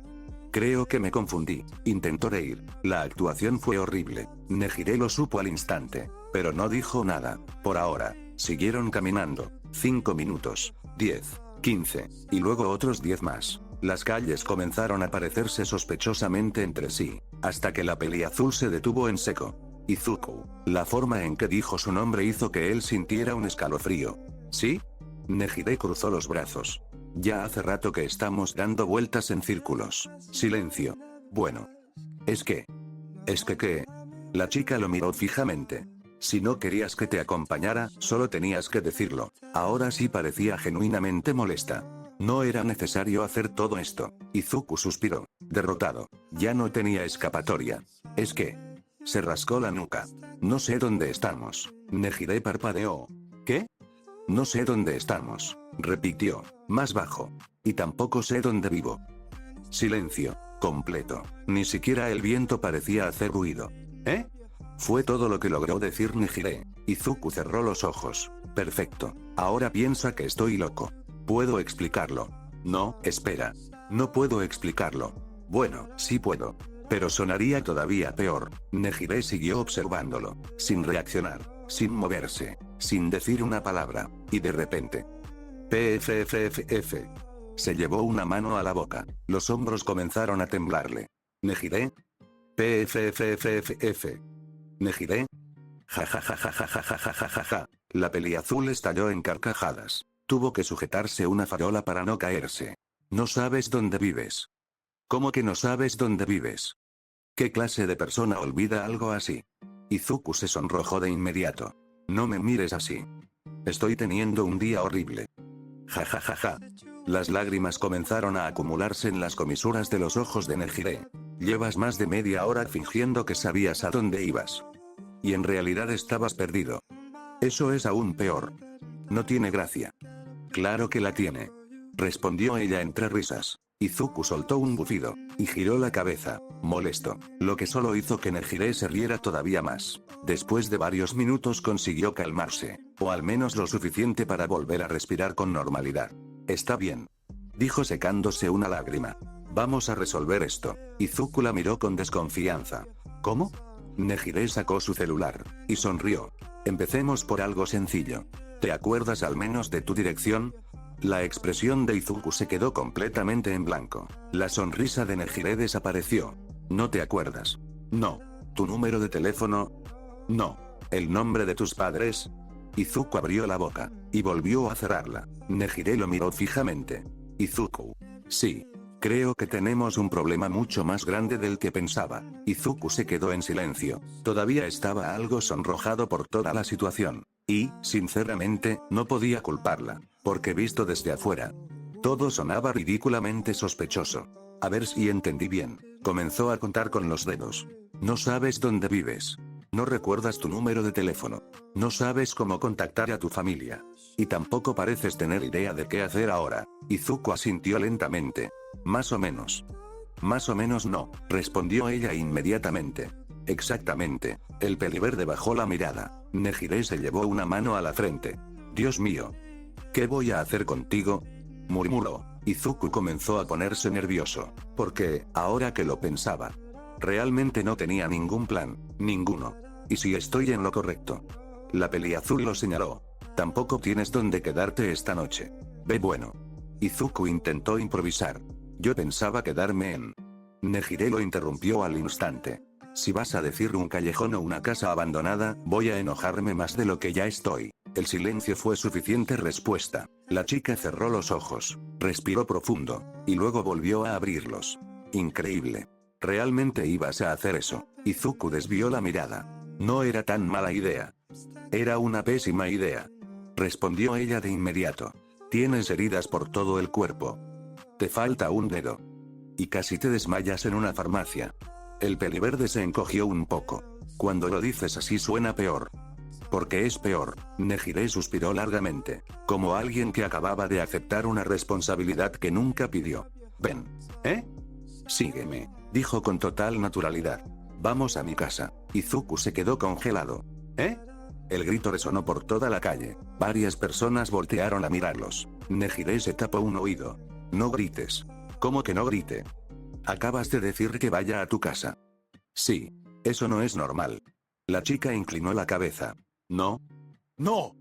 Creo que me confundí. Intentó reír. La actuación fue horrible. Nejire lo supo al instante. Pero no dijo nada. Por ahora. Siguieron caminando. 5 minutos. 10. 15. Y luego otros 10 más. Las calles comenzaron a parecerse sospechosamente entre sí. Hasta que la peliazul se detuvo en seco. Izuku. La forma en que dijo su nombre hizo que él sintiera un escalofrío. ¿Sí? Nejire cruzó los brazos. Ya hace rato que estamos dando vueltas en círculos. Silencio. Bueno. ¿Es que? ¿Es que qué? La chica lo miró fijamente. Si no querías que te acompañara, solo tenías que decirlo. Ahora sí parecía genuinamente molesta. No era necesario hacer todo esto. Izuku suspiró. Derrotado. Ya no tenía escapatoria. ¿Es que? Se rascó la nuca. No sé dónde estamos. Nejire parpadeó. ¿Qué? No sé dónde estamos. Repitió, más bajo. Y tampoco sé dónde vivo. Silencio. Completo. Ni siquiera el viento parecía hacer ruido. ¿Eh? Fue todo lo que logró decir Nejire. Izuku cerró los ojos. Perfecto. Ahora piensa que estoy loco. ¿Puedo explicarlo? No, espera. No puedo explicarlo. Bueno, sí puedo. Pero sonaría todavía peor. Nejire siguió observándolo, sin reaccionar, sin moverse, sin decir una palabra, y de repente. PFFFF. Se llevó una mano a la boca. Los hombros comenzaron a temblarle. ¿Nejire? PFFFF. ¿Nejire? Ja. La peliazul estalló en carcajadas. Tuvo que sujetarse una farola para no caerse. No sabes dónde vives. ¿Cómo que no sabes dónde vives? ¿Qué clase de persona olvida algo así? Izuku se sonrojó de inmediato. No me mires así. Estoy teniendo un día horrible. Ja. Las lágrimas comenzaron a acumularse en las comisuras de los ojos de Nejire. Llevas más de media hora fingiendo que sabías a dónde ibas. Y en realidad estabas perdido. Eso es aún peor. No tiene gracia. Claro que la tiene. Respondió ella entre risas. Izuku soltó un bufido, y giró la cabeza, molesto, lo que solo hizo que Nejire se riera todavía más. Después de varios minutos consiguió calmarse, o al menos lo suficiente para volver a respirar con normalidad. Está bien. Dijo secándose una lágrima. Vamos a resolver esto. Izuku la miró con desconfianza. ¿Cómo? Nejire sacó su celular, y sonrió. Empecemos por algo sencillo. ¿Te acuerdas al menos de tu dirección? La expresión de Izuku se quedó completamente en blanco. La sonrisa de Nejire desapareció. ¿No te acuerdas? No. ¿Tu número de teléfono? No. ¿El nombre de tus padres? Izuku abrió la boca, y volvió a cerrarla. Nejire lo miró fijamente. Izuku. Sí. Creo que tenemos un problema mucho más grande del que pensaba. Izuku se quedó en silencio. Todavía estaba algo sonrojado por toda la situación. Y, sinceramente, no podía culparla, porque visto desde afuera, todo sonaba ridículamente sospechoso. A ver si entendí bien. Comenzó a contar con los dedos. No sabes dónde vives. No recuerdas tu número de teléfono. No sabes cómo contactar a tu familia. Y tampoco pareces tener idea de qué hacer ahora. Izuku asintió lentamente. Más o menos. Más o menos no, respondió ella inmediatamente. Exactamente. El peliverde bajó la mirada. Nejire se llevó una mano a la frente. Dios mío. ¿Qué voy a hacer contigo? Murmuró. Izuku comenzó a ponerse nervioso. Porque, ahora que lo pensaba, realmente no tenía ningún plan, ninguno. ¿Y si estoy en lo correcto? La peliazul lo señaló. Tampoco tienes dónde quedarte esta noche. Ve bueno. Izuku intentó improvisar. Yo pensaba quedarme en... Nejire lo interrumpió al instante. Si vas a decir un callejón o una casa abandonada, voy a enojarme más de lo que ya estoy. El silencio fue suficiente respuesta. La chica cerró los ojos, respiró profundo, y luego volvió a abrirlos. Increíble. ¿Realmente ibas a hacer eso? Izuku desvió la mirada. No era tan mala idea. Era una pésima idea. Respondió ella de inmediato. Tienes heridas por todo el cuerpo. Te falta un dedo. Y casi te desmayas en una farmacia. El peliverde se encogió un poco. Cuando lo dices así suena peor. Porque es peor. Nejire suspiró largamente, como alguien que acababa de aceptar una responsabilidad que nunca pidió. Ven. ¿Eh? Sígueme, dijo con total naturalidad. Vamos a mi casa. Izuku se quedó congelado. ¿Eh? El grito resonó por toda la calle. Varias personas voltearon a mirarlos. Nejire se tapó un oído. No grites. ¿Cómo que no grite? Acabas de decir que vaya a tu casa. Sí. Eso no es normal. La chica inclinó la cabeza. No. No.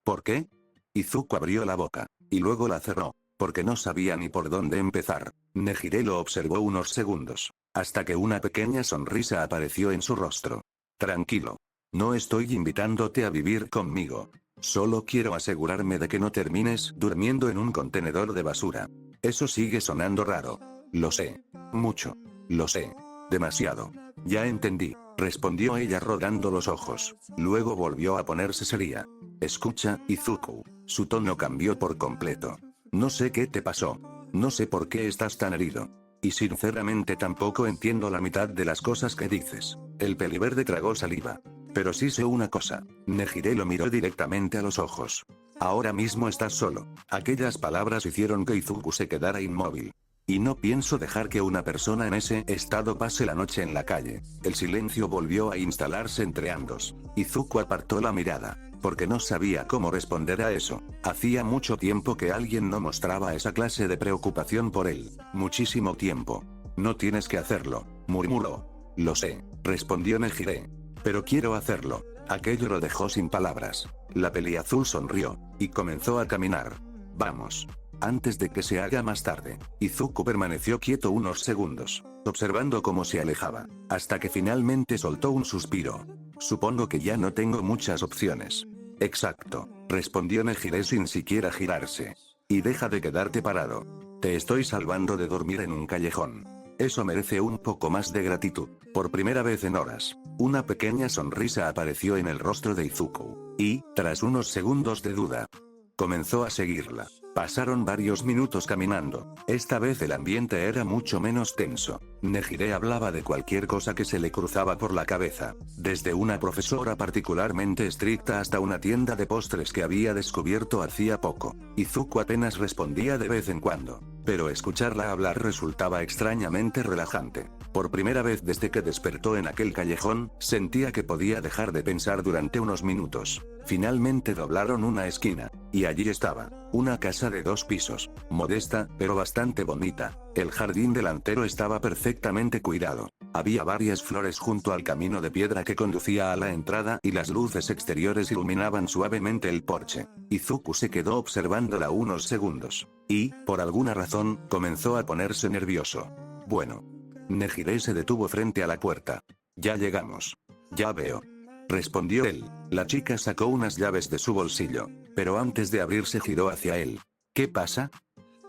¿Por qué? Izuku abrió la boca, y luego la cerró, porque no sabía ni por dónde empezar. Nejire lo observó unos segundos, hasta que una pequeña sonrisa apareció en su rostro. Tranquilo. No estoy invitándote a vivir conmigo. Solo quiero asegurarme de que no termines durmiendo en un contenedor de basura. Eso sigue sonando raro. Lo sé. Mucho. Lo sé. Demasiado. Ya entendí, respondió ella rodando los ojos. Luego volvió a ponerse seria. Escucha, Izuku. Su tono cambió por completo. No sé qué te pasó. No sé por qué estás tan herido. Y sinceramente tampoco entiendo la mitad de las cosas que dices. El peliverde tragó saliva. Pero sí sé una cosa. Nejire lo miró directamente a los ojos. Ahora mismo estás solo. Aquellas palabras hicieron que Izuku se quedara inmóvil. Y no pienso dejar que una persona en ese estado pase la noche en la calle. El silencio volvió a instalarse entre ambos. Izuku apartó la mirada. porque no sabía cómo responder a eso. Hacía mucho tiempo que alguien no mostraba esa clase de preocupación por él. Muchísimo tiempo. No tienes que hacerlo, murmuró. Lo sé, respondió Nejire. Pero quiero hacerlo. Aquello lo dejó sin palabras. La peliazul sonrió, y comenzó a caminar. Vamos. Antes de que se haga más tarde, Izuku permaneció quieto unos segundos, observando cómo se alejaba, hasta que finalmente soltó un suspiro. Supongo que ya no tengo muchas opciones. Exacto, respondió Nejire sin siquiera girarse. Y deja de quedarte parado. Te estoy salvando de dormir en un callejón. Eso merece un poco más de gratitud. Por primera vez en horas, una pequeña sonrisa apareció en el rostro de Izuku, y, tras unos segundos de duda, comenzó a seguirla. Pasaron varios minutos caminando. Esta vez el ambiente era mucho menos tenso. Nejire hablaba de cualquier cosa que se le cruzaba por la cabeza, desde una profesora particularmente estricta hasta una tienda de postres que había descubierto hacía poco. Izuku apenas respondía de vez en cuando, pero escucharla hablar resultaba extrañamente relajante. Por primera vez desde que despertó en aquel callejón, sentía que podía dejar de pensar durante unos minutos. Finalmente doblaron una esquina, y allí estaba, una casa de 2 pisos, modesta, pero bastante bonita. El jardín delantero estaba perfectamente cuidado. Había varias flores junto al camino de piedra que conducía a la entrada y las luces exteriores iluminaban suavemente el porche. Izuku se quedó observándola unos segundos, y, por alguna razón, comenzó a ponerse nervioso. Bueno. Nejire se detuvo frente a la puerta. Ya llegamos. Ya veo. Respondió él. La chica sacó unas llaves de su bolsillo, pero antes de abrirse giró hacia él. ¿Qué pasa?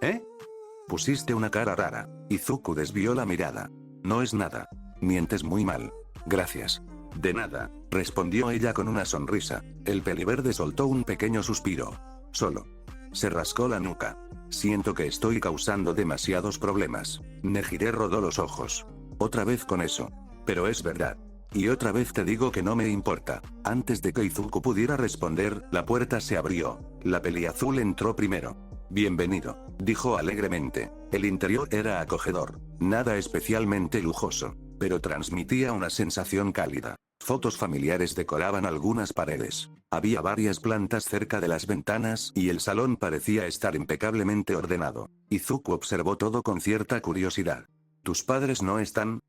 ¿Eh? Pusiste una cara rara. Izuku desvió la mirada. No es nada. Mientes muy mal. Gracias. De nada, respondió ella con una sonrisa. El peliverde soltó un pequeño suspiro. Solo. Se rascó la nuca. Siento que estoy causando demasiados problemas. Nejire rodó los ojos. Otra vez con eso. Pero es verdad. Y otra vez te digo que no me importa. Antes de que Izuku pudiera responder, la puerta se abrió. La peliazul entró primero. Bienvenido, dijo alegremente. El interior era acogedor. Nada especialmente lujoso, pero transmitía una sensación cálida. Fotos familiares decoraban algunas paredes. Había varias plantas cerca de las ventanas y el salón parecía estar impecablemente ordenado. Izuku observó todo con cierta curiosidad. ¿Tus padres no están?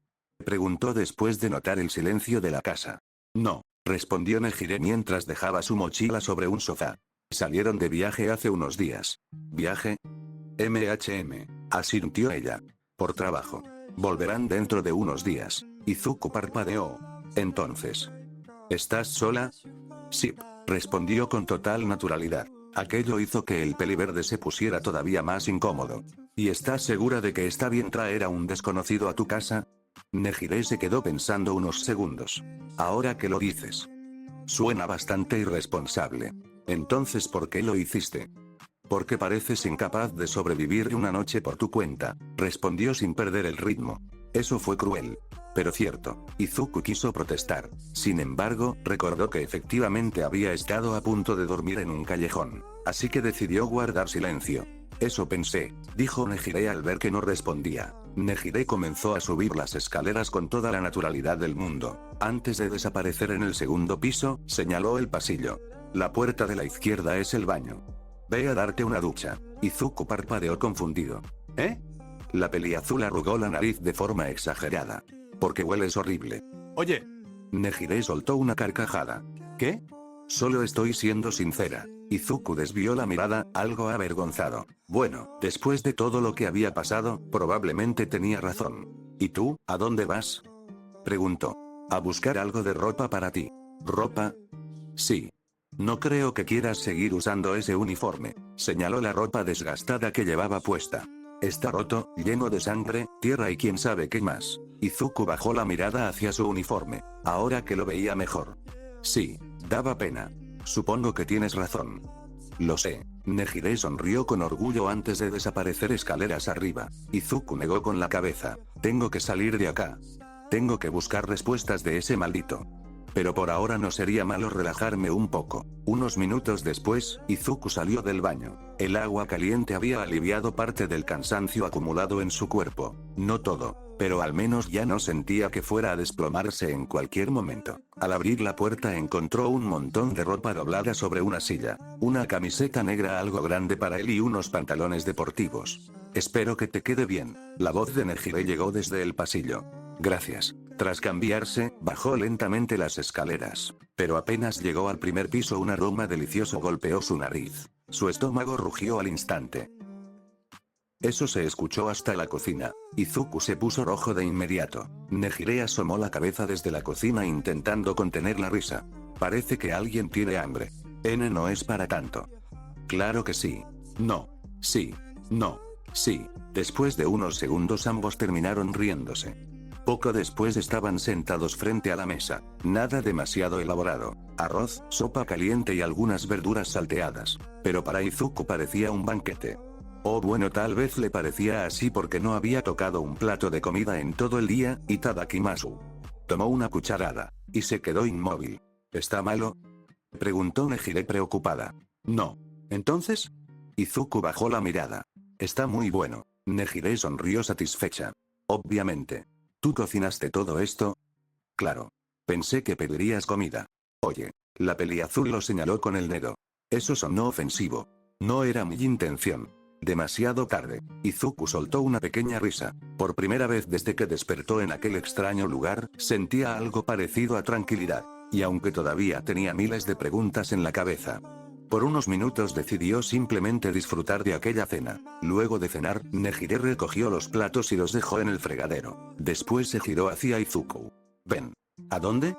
Preguntó después de notar el silencio de la casa. No, respondió Nejire mientras dejaba su mochila sobre un sofá. Salieron de viaje hace unos días. ¿Viaje? Asintió ella. Por trabajo. Volverán dentro de unos días. Izuku parpadeó. Entonces. ¿Estás sola? Sí, respondió con total naturalidad. Aquello hizo que el peliverde se pusiera todavía más incómodo. ¿Y estás segura de que está bien traer a un desconocido a tu casa? Nejire se quedó pensando unos segundos. Ahora que lo dices. Suena bastante irresponsable. Entonces, ¿por qué lo hiciste? Porque pareces incapaz de sobrevivir una noche por tu cuenta, respondió sin perder el ritmo. Eso fue cruel. Pero cierto. Izuku quiso protestar. Sin embargo, recordó que efectivamente había estado a punto de dormir en un callejón. Así que decidió guardar silencio. Eso pensé, dijo Nejire al ver que no respondía. Nejire comenzó a subir las escaleras con toda la naturalidad del mundo. Antes de desaparecer en el segundo piso, señaló el pasillo. La puerta de la izquierda es el baño. Ve a darte una ducha. Izuku parpadeó confundido. ¿Eh? La peliazul arrugó la nariz de forma exagerada. Porque hueles horrible. Oye. Nejire soltó una carcajada. ¿Qué? Solo estoy siendo sincera. Izuku desvió la mirada, algo avergonzado. Bueno, después de todo lo que había pasado, probablemente tenía razón. ¿Y tú, a dónde vas? Preguntó. A buscar algo de ropa para ti. ¿Ropa? Sí. No creo que quieras seguir usando ese uniforme. Señaló la ropa desgastada que llevaba puesta. Está roto, lleno de sangre, tierra y quién sabe qué más. Izuku bajó la mirada hacia su uniforme, ahora que lo veía mejor. Sí, daba pena. Supongo que tienes razón. Lo sé. Nejire sonrió con orgullo antes de desaparecer escaleras arriba. Izuku negó con la cabeza. Tengo que salir de acá. Tengo que buscar respuestas de ese maldito Pero por ahora no sería malo relajarme un poco. Unos minutos después, Izuku salió del baño. El agua caliente había aliviado parte del cansancio acumulado en su cuerpo. No todo, pero al menos ya no sentía que fuera a desplomarse en cualquier momento. Al abrir la puerta encontró un montón de ropa doblada sobre una silla, una camiseta negra algo grande para él y unos pantalones deportivos. Espero que te quede bien. La voz de Nejire llegó desde el pasillo. Gracias. Tras cambiarse, bajó lentamente las escaleras. Pero apenas llegó al primer piso un aroma delicioso golpeó su nariz. Su estómago rugió al instante. Eso se escuchó hasta la cocina. Izuku se puso rojo de inmediato. Nejire asomó la cabeza desde la cocina intentando contener la risa. Parece que alguien tiene hambre. No es para tanto. Claro que sí. No. Sí. No. Sí. Después de unos segundos ambos terminaron riéndose. Poco después estaban sentados frente a la mesa. Nada demasiado elaborado. Arroz, sopa caliente y algunas verduras salteadas. Pero para Izuku parecía un banquete. O bueno, tal vez le parecía así porque no había tocado un plato de comida en todo el día, Itadakimasu. Tomó una cucharada. Y se quedó inmóvil. ¿Está malo?, preguntó Nejire preocupada. No. ¿Entonces? Izuku bajó la mirada. Está muy bueno. Nejire sonrió satisfecha. Obviamente. ¿Tú cocinaste todo esto? Claro. Pensé que pedirías comida. Oye. La peliazul lo señaló con el dedo. Eso sonó ofensivo. No era mi intención. Demasiado tarde. Izuku soltó una pequeña risa. Por primera vez desde que despertó en aquel extraño lugar, sentía algo parecido a tranquilidad. Y aunque todavía tenía miles de preguntas en la cabeza. Por unos minutos decidió simplemente disfrutar de aquella cena. Luego de cenar, Nejire recogió los platos y los dejó en el fregadero. Después se giró hacia Izuku. Ven. ¿A dónde?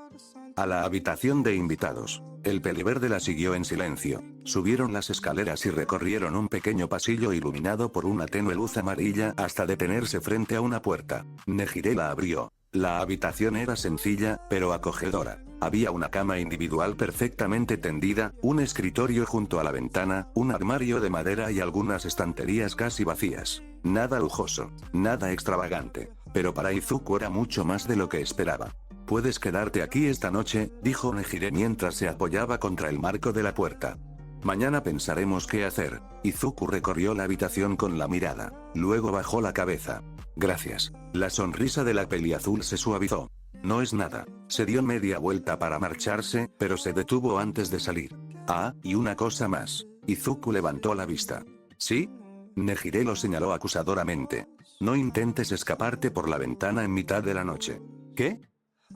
A la habitación de invitados. El peliverde la siguió en silencio. Subieron las escaleras y recorrieron un pequeño pasillo iluminado por una tenue luz amarilla hasta detenerse frente a una puerta. Nejire la abrió. La habitación era sencilla, pero acogedora. Había una cama individual perfectamente tendida, un escritorio junto a la ventana, un armario de madera y algunas estanterías casi vacías. Nada lujoso, nada extravagante. Pero para Izuku era mucho más de lo que esperaba. Puedes quedarte aquí esta noche, dijo Nejire mientras se apoyaba contra el marco de la puerta. Mañana pensaremos qué hacer. Izuku recorrió la habitación con la mirada. Luego bajó la cabeza. Gracias. La sonrisa de la peliazul se suavizó. No es nada. Se dio media vuelta para marcharse, pero se detuvo antes de salir. Ah, y una cosa más. Izuku levantó la vista. ¿Sí? Nejire lo señaló acusadoramente. No intentes escaparte por la ventana en mitad de la noche. ¿Qué?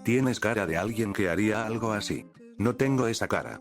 Tienes cara de alguien que haría algo así. No tengo esa cara.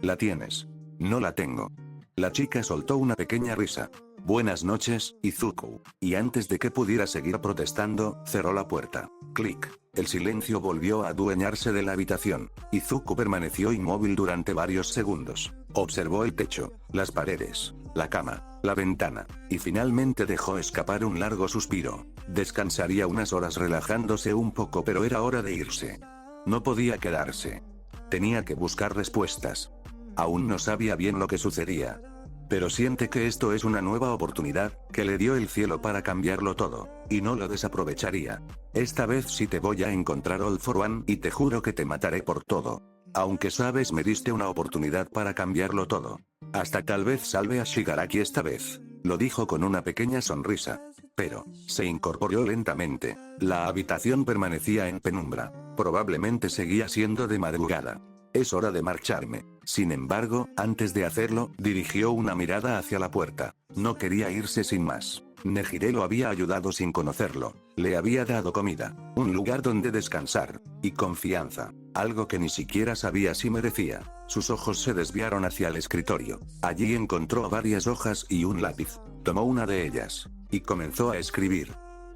La tienes. No la tengo. La chica soltó una pequeña risa. Buenas noches, Izuku. Y antes de que pudiera seguir protestando, cerró la puerta. Clic. El silencio volvió a adueñarse de la habitación. Izuku permaneció inmóvil durante varios segundos. Observó el techo, las paredes, la cama, la ventana, y finalmente dejó escapar un largo suspiro. Descansaría unas horas relajándose un poco, pero era hora de irse. No podía quedarse. Tenía que buscar respuestas. Aún no sabía bien lo que sucedía. Pero siente que esto es una nueva oportunidad, que le dio el cielo para cambiarlo todo, y no lo desaprovecharía. Esta vez sí te voy a encontrar All for One y te juro que te mataré por todo. Aunque sabes me diste una oportunidad para cambiarlo todo. Hasta tal vez salve a Shigaraki esta vez. Lo dijo con una pequeña sonrisa. Pero, se incorporó lentamente. La habitación permanecía en penumbra. Probablemente seguía siendo de madrugada. Es hora de marcharme. Sin embargo, antes de hacerlo, dirigió una mirada hacia la puerta. No quería irse sin más. Nejire lo había ayudado sin conocerlo. Le había dado comida, un lugar donde descansar, y confianza. Algo que ni siquiera sabía si merecía. Sus ojos se desviaron hacia el escritorio. Allí encontró varias hojas y un lápiz. Tomó una de ellas. Y comenzó a escribir.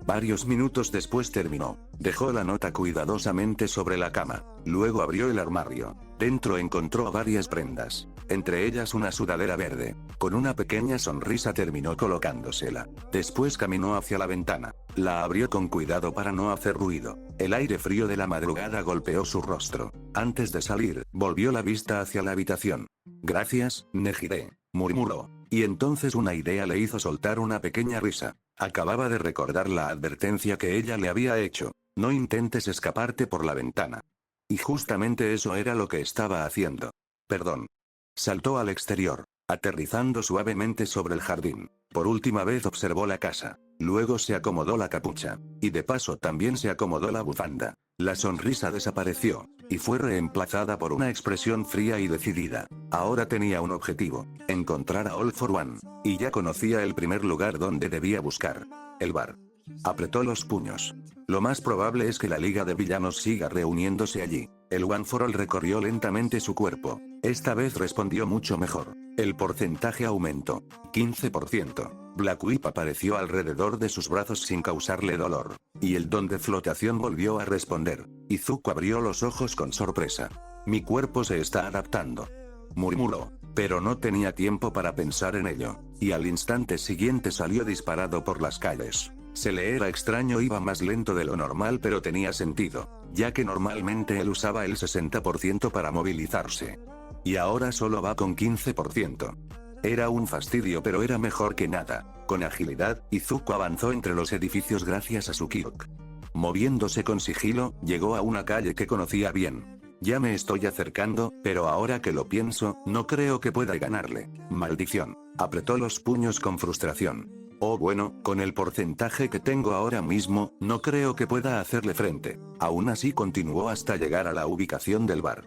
Varios minutos después terminó. Dejó la nota cuidadosamente sobre la cama. Luego abrió el armario. Dentro encontró varias prendas. Entre ellas una sudadera verde. Con una pequeña sonrisa terminó colocándosela. Después caminó hacia la ventana. La abrió con cuidado para no hacer ruido. El aire frío de la madrugada golpeó su rostro. Antes de salir, volvió la vista hacia la habitación. Gracias, Nejire, murmuró. Y entonces una idea le hizo soltar una pequeña risa. Acababa de recordar la advertencia que ella le había hecho. No intentes escaparte por la ventana. Y justamente eso era lo que estaba haciendo. Perdón. Saltó al exterior, aterrizando suavemente sobre el jardín. Por última vez observó la casa. Luego se acomodó la capucha. Y de paso también se acomodó la bufanda. La sonrisa desapareció, y fue reemplazada por una expresión fría y decidida. Ahora tenía un objetivo: encontrar a All for One. Y ya conocía el primer lugar donde debía buscar: el bar. Apretó los puños. Lo más probable es que la Liga de Villanos siga reuniéndose allí. El One for All recorrió lentamente su cuerpo. Esta vez respondió mucho mejor. El porcentaje aumentó. 15%. Black Whip apareció alrededor de sus brazos sin causarle dolor. Y el don de flotación volvió a responder. Izuku abrió los ojos con sorpresa. Mi cuerpo se está adaptando, murmuró. Pero no tenía tiempo para pensar en ello. Y al instante siguiente salió disparado por las calles. Se le era extraño, iba más lento de lo normal, pero tenía sentido, ya que normalmente él usaba el 60% para movilizarse. Y ahora solo va con 15%. Era un fastidio, pero era mejor que nada. Con agilidad, Izuku avanzó entre los edificios gracias a su Kyuk. Moviéndose con sigilo, llegó a una calle que conocía bien. Ya me estoy acercando, pero ahora que lo pienso, no creo que pueda ganarle. Maldición. Apretó los puños con frustración. Oh bueno, con el porcentaje que tengo ahora mismo, no creo que pueda hacerle frente. Aún así continuó hasta llegar a la ubicación del bar.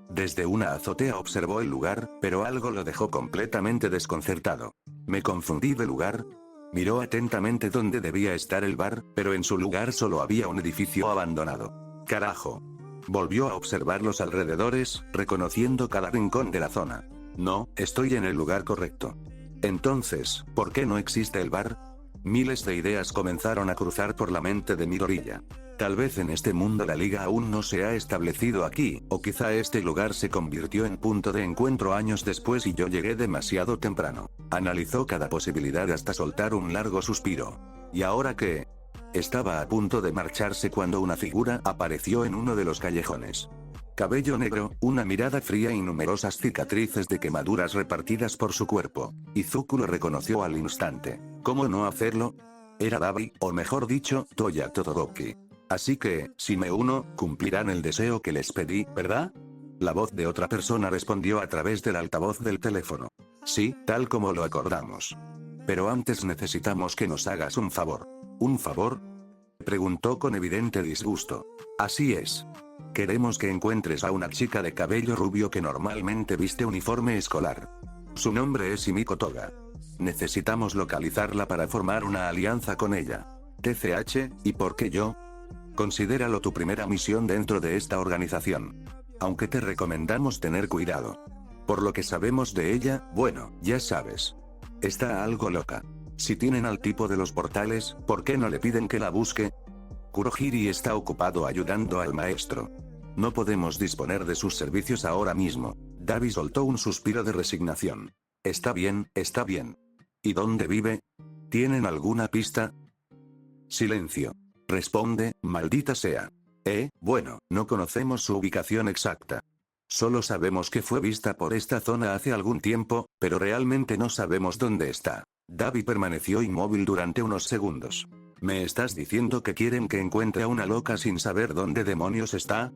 Desde una azotea observó el lugar, pero algo lo dejó completamente desconcertado. ¿Me confundí de lugar? Miró atentamente dónde debía estar el bar, pero en su lugar solo había un edificio abandonado. ¡Carajo! Volvió a observar los alrededores, reconociendo cada rincón de la zona. No, estoy en el lugar correcto. Entonces, ¿por qué no existe el bar? Miles de ideas comenzaron a cruzar por la mente de Midoriya. Tal vez en este mundo la liga aún no se ha establecido aquí, o quizá este lugar se convirtió en punto de encuentro años después y yo llegué demasiado temprano. Analizó cada posibilidad hasta soltar un largo suspiro. ¿Y ahora qué? Estaba a punto de marcharse cuando una figura apareció en uno de los callejones. Cabello negro, una mirada fría y numerosas cicatrices de quemaduras repartidas por su cuerpo. Izuku lo reconoció al instante. ¿Cómo no hacerlo? Era Dabi, o mejor dicho, Toya Todoroki. Así que, si me uno, cumplirán el deseo que les pedí, ¿verdad? La voz de otra persona respondió a través del altavoz del teléfono. Sí, tal como lo acordamos. Pero antes necesitamos que nos hagas un favor. ¿Un favor?, preguntó con evidente disgusto. Así es. Queremos que encuentres a una chica de cabello rubio que normalmente viste uniforme escolar. Su nombre es Himiko Toga. Necesitamos localizarla para formar una alianza con ella. TCH, ¿y por qué yo? Considéralo tu primera misión dentro de esta organización. Aunque te recomendamos tener cuidado. Por lo que sabemos de ella, bueno, ya sabes. Está algo loca. Si tienen al tipo de los portales, ¿por qué no le piden que la busque? Kurohiri está ocupado ayudando al maestro. No podemos disponer de sus servicios ahora mismo. Dabi soltó un suspiro de resignación. Está bien, está bien. ¿Y dónde vive? ¿Tienen alguna pista? Silencio. Responde, maldita sea. Bueno, no conocemos su ubicación exacta. Solo sabemos que fue vista por esta zona hace algún tiempo, pero realmente no sabemos dónde está. Dabi permaneció inmóvil durante unos segundos. ¿Me estás diciendo que quieren que encuentre a una loca sin saber dónde demonios está?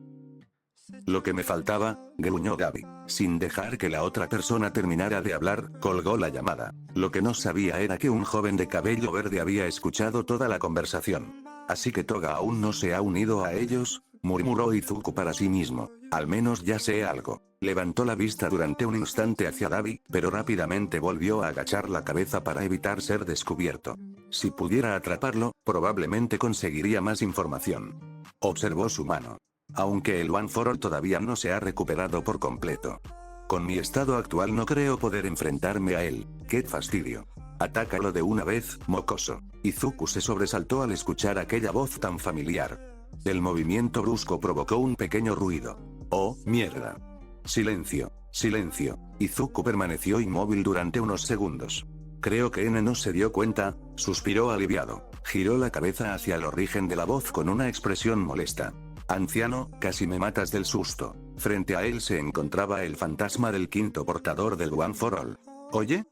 Lo que me faltaba, gruñó Dabi. Sin dejar que la otra persona terminara de hablar, colgó la llamada. Lo que no sabía era que un joven de cabello verde había escuchado toda la conversación. Así que Toga aún no se ha unido a ellos, murmuró Izuku para sí mismo. Al menos ya sé algo. Levantó la vista durante un instante hacia Dabi, pero rápidamente volvió a agachar la cabeza para evitar ser descubierto. Si pudiera atraparlo, probablemente conseguiría más información. Observó su mano. Aunque el One for All todavía no se ha recuperado por completo. Con mi estado actual no creo poder enfrentarme a él. ¡Qué fastidio! Atácalo de una vez, mocoso. Izuku se sobresaltó al escuchar aquella voz tan familiar. El movimiento brusco provocó un pequeño ruido. ¡Oh, mierda! Silencio, silencio. Izuku permaneció inmóvil durante unos segundos. Creo que N no se dio cuenta, suspiró aliviado. Giró la cabeza hacia el origen de la voz con una expresión molesta. Anciano, casi me matas del susto. Frente a él se encontraba el fantasma del quinto portador del One for All. Oye,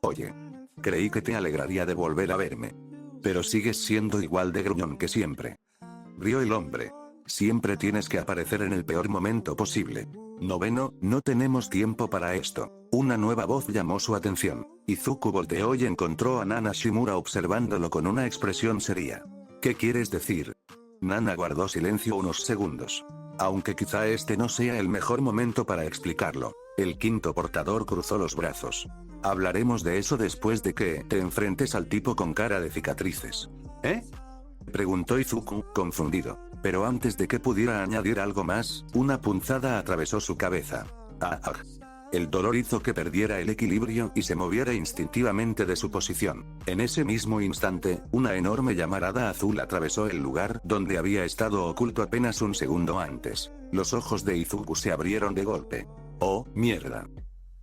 creí que te alegraría de volver a verme. Pero sigues siendo igual de gruñón que siempre. Rió el hombre. Siempre tienes que aparecer en el peor momento posible. Noveno, no tenemos tiempo para esto. Una nueva voz llamó su atención. Izuku volteó y encontró a Nana Shimura observándolo con una expresión seria. ¿Qué quieres decir? Nana guardó silencio unos segundos. Aunque quizá este no sea el mejor momento para explicarlo. El quinto portador cruzó los brazos. Hablaremos de eso después de que te enfrentes al tipo con cara de cicatrices. ¿Eh? Preguntó Izuku, confundido. Pero antes de que pudiera añadir algo más, una punzada atravesó su cabeza. ¡Ah! El dolor hizo que perdiera el equilibrio y se moviera instintivamente de su posición. En ese mismo instante, una enorme llamarada azul atravesó el lugar donde había estado oculto apenas un segundo antes. Los ojos de Izuku se abrieron de golpe. ¡Oh, mierda!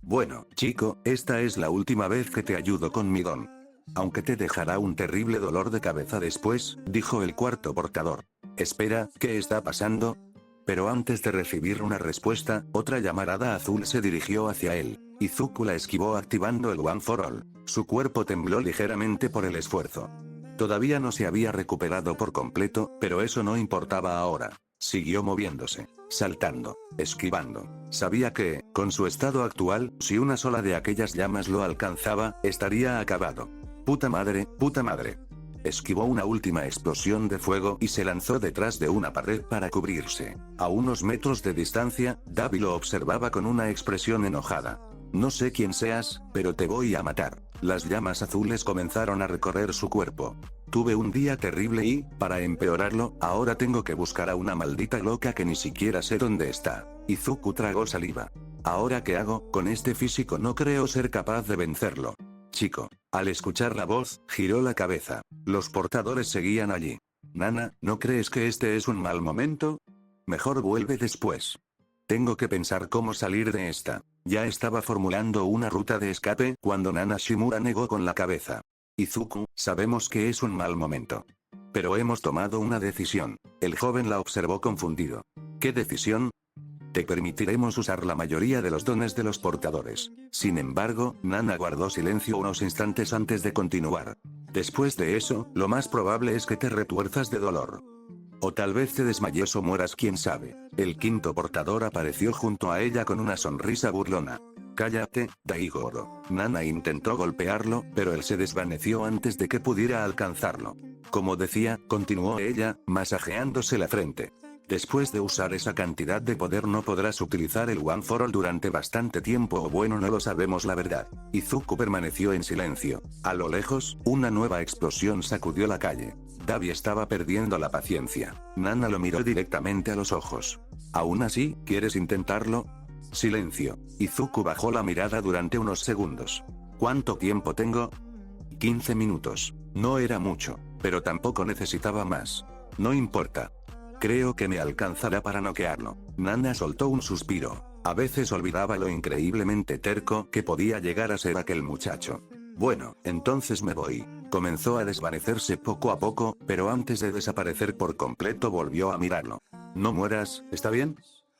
Bueno, chico, esta es la última vez que te ayudo con mi don. Aunque te dejará un terrible dolor de cabeza después, dijo el cuarto portador. Espera, ¿qué está pasando? Pero antes de recibir una respuesta, otra llamarada azul se dirigió hacia él. Izuku la esquivó activando el One for All. Su cuerpo tembló ligeramente por el esfuerzo. Todavía no se había recuperado por completo, pero eso no importaba ahora. Siguió moviéndose, saltando, esquivando. Sabía que, con su estado actual, si una sola de aquellas llamas lo alcanzaba, estaría acabado. ¡Puta madre, puta madre! Esquivó una última explosión de fuego y se lanzó detrás de una pared para cubrirse. A unos metros de distancia, Dabi lo observaba con una expresión enojada. No sé quién seas, pero te voy a matar. Las llamas azules comenzaron a recorrer su cuerpo. Tuve un día terrible y, para empeorarlo, ahora tengo que buscar a una maldita loca que ni siquiera sé dónde está. Izuku tragó saliva. ¿Ahora qué hago? Con este físico no creo ser capaz de vencerlo. Chico. Al escuchar la voz, giró la cabeza. Los portadores seguían allí. Nana, ¿no crees que este es un mal momento? Mejor vuelve después. Tengo que pensar cómo salir de esta. Ya estaba formulando una ruta de escape cuando Nana Shimura negó con la cabeza. Izuku, sabemos que es un mal momento. Pero hemos tomado una decisión. El joven la observó confundido. ¿Qué decisión? Te permitiremos usar la mayoría de los dones de los portadores. Sin embargo, Nana guardó silencio unos instantes antes de continuar. Después de eso, lo más probable es que te retuerzas de dolor. O tal vez te desmayes o mueras, quién sabe. El quinto portador apareció junto a ella con una sonrisa burlona. Cállate, Daigoro. Nana intentó golpearlo, pero él se desvaneció antes de que pudiera alcanzarlo. Como decía, continuó ella, masajeándose la frente. Después de usar esa cantidad de poder no podrás utilizar el One for All durante bastante tiempo, o bueno, no lo sabemos la verdad. Izuku permaneció en silencio. A lo lejos, una nueva explosión sacudió la calle. Dabi estaba perdiendo la paciencia. Nana lo miró directamente a los ojos. ¿Aún así, quieres intentarlo? Silencio. Izuku bajó la mirada durante unos segundos. ¿Cuánto tiempo tengo? 15 minutos. No era mucho, pero tampoco necesitaba más. No importa. Creo que me alcanzará para noquearlo. Nana soltó un suspiro. A veces olvidaba lo increíblemente terco que podía llegar a ser aquel muchacho. Bueno, entonces me voy. Comenzó a desvanecerse poco a poco, pero antes de desaparecer por completo volvió a mirarlo. No mueras, ¿está bien?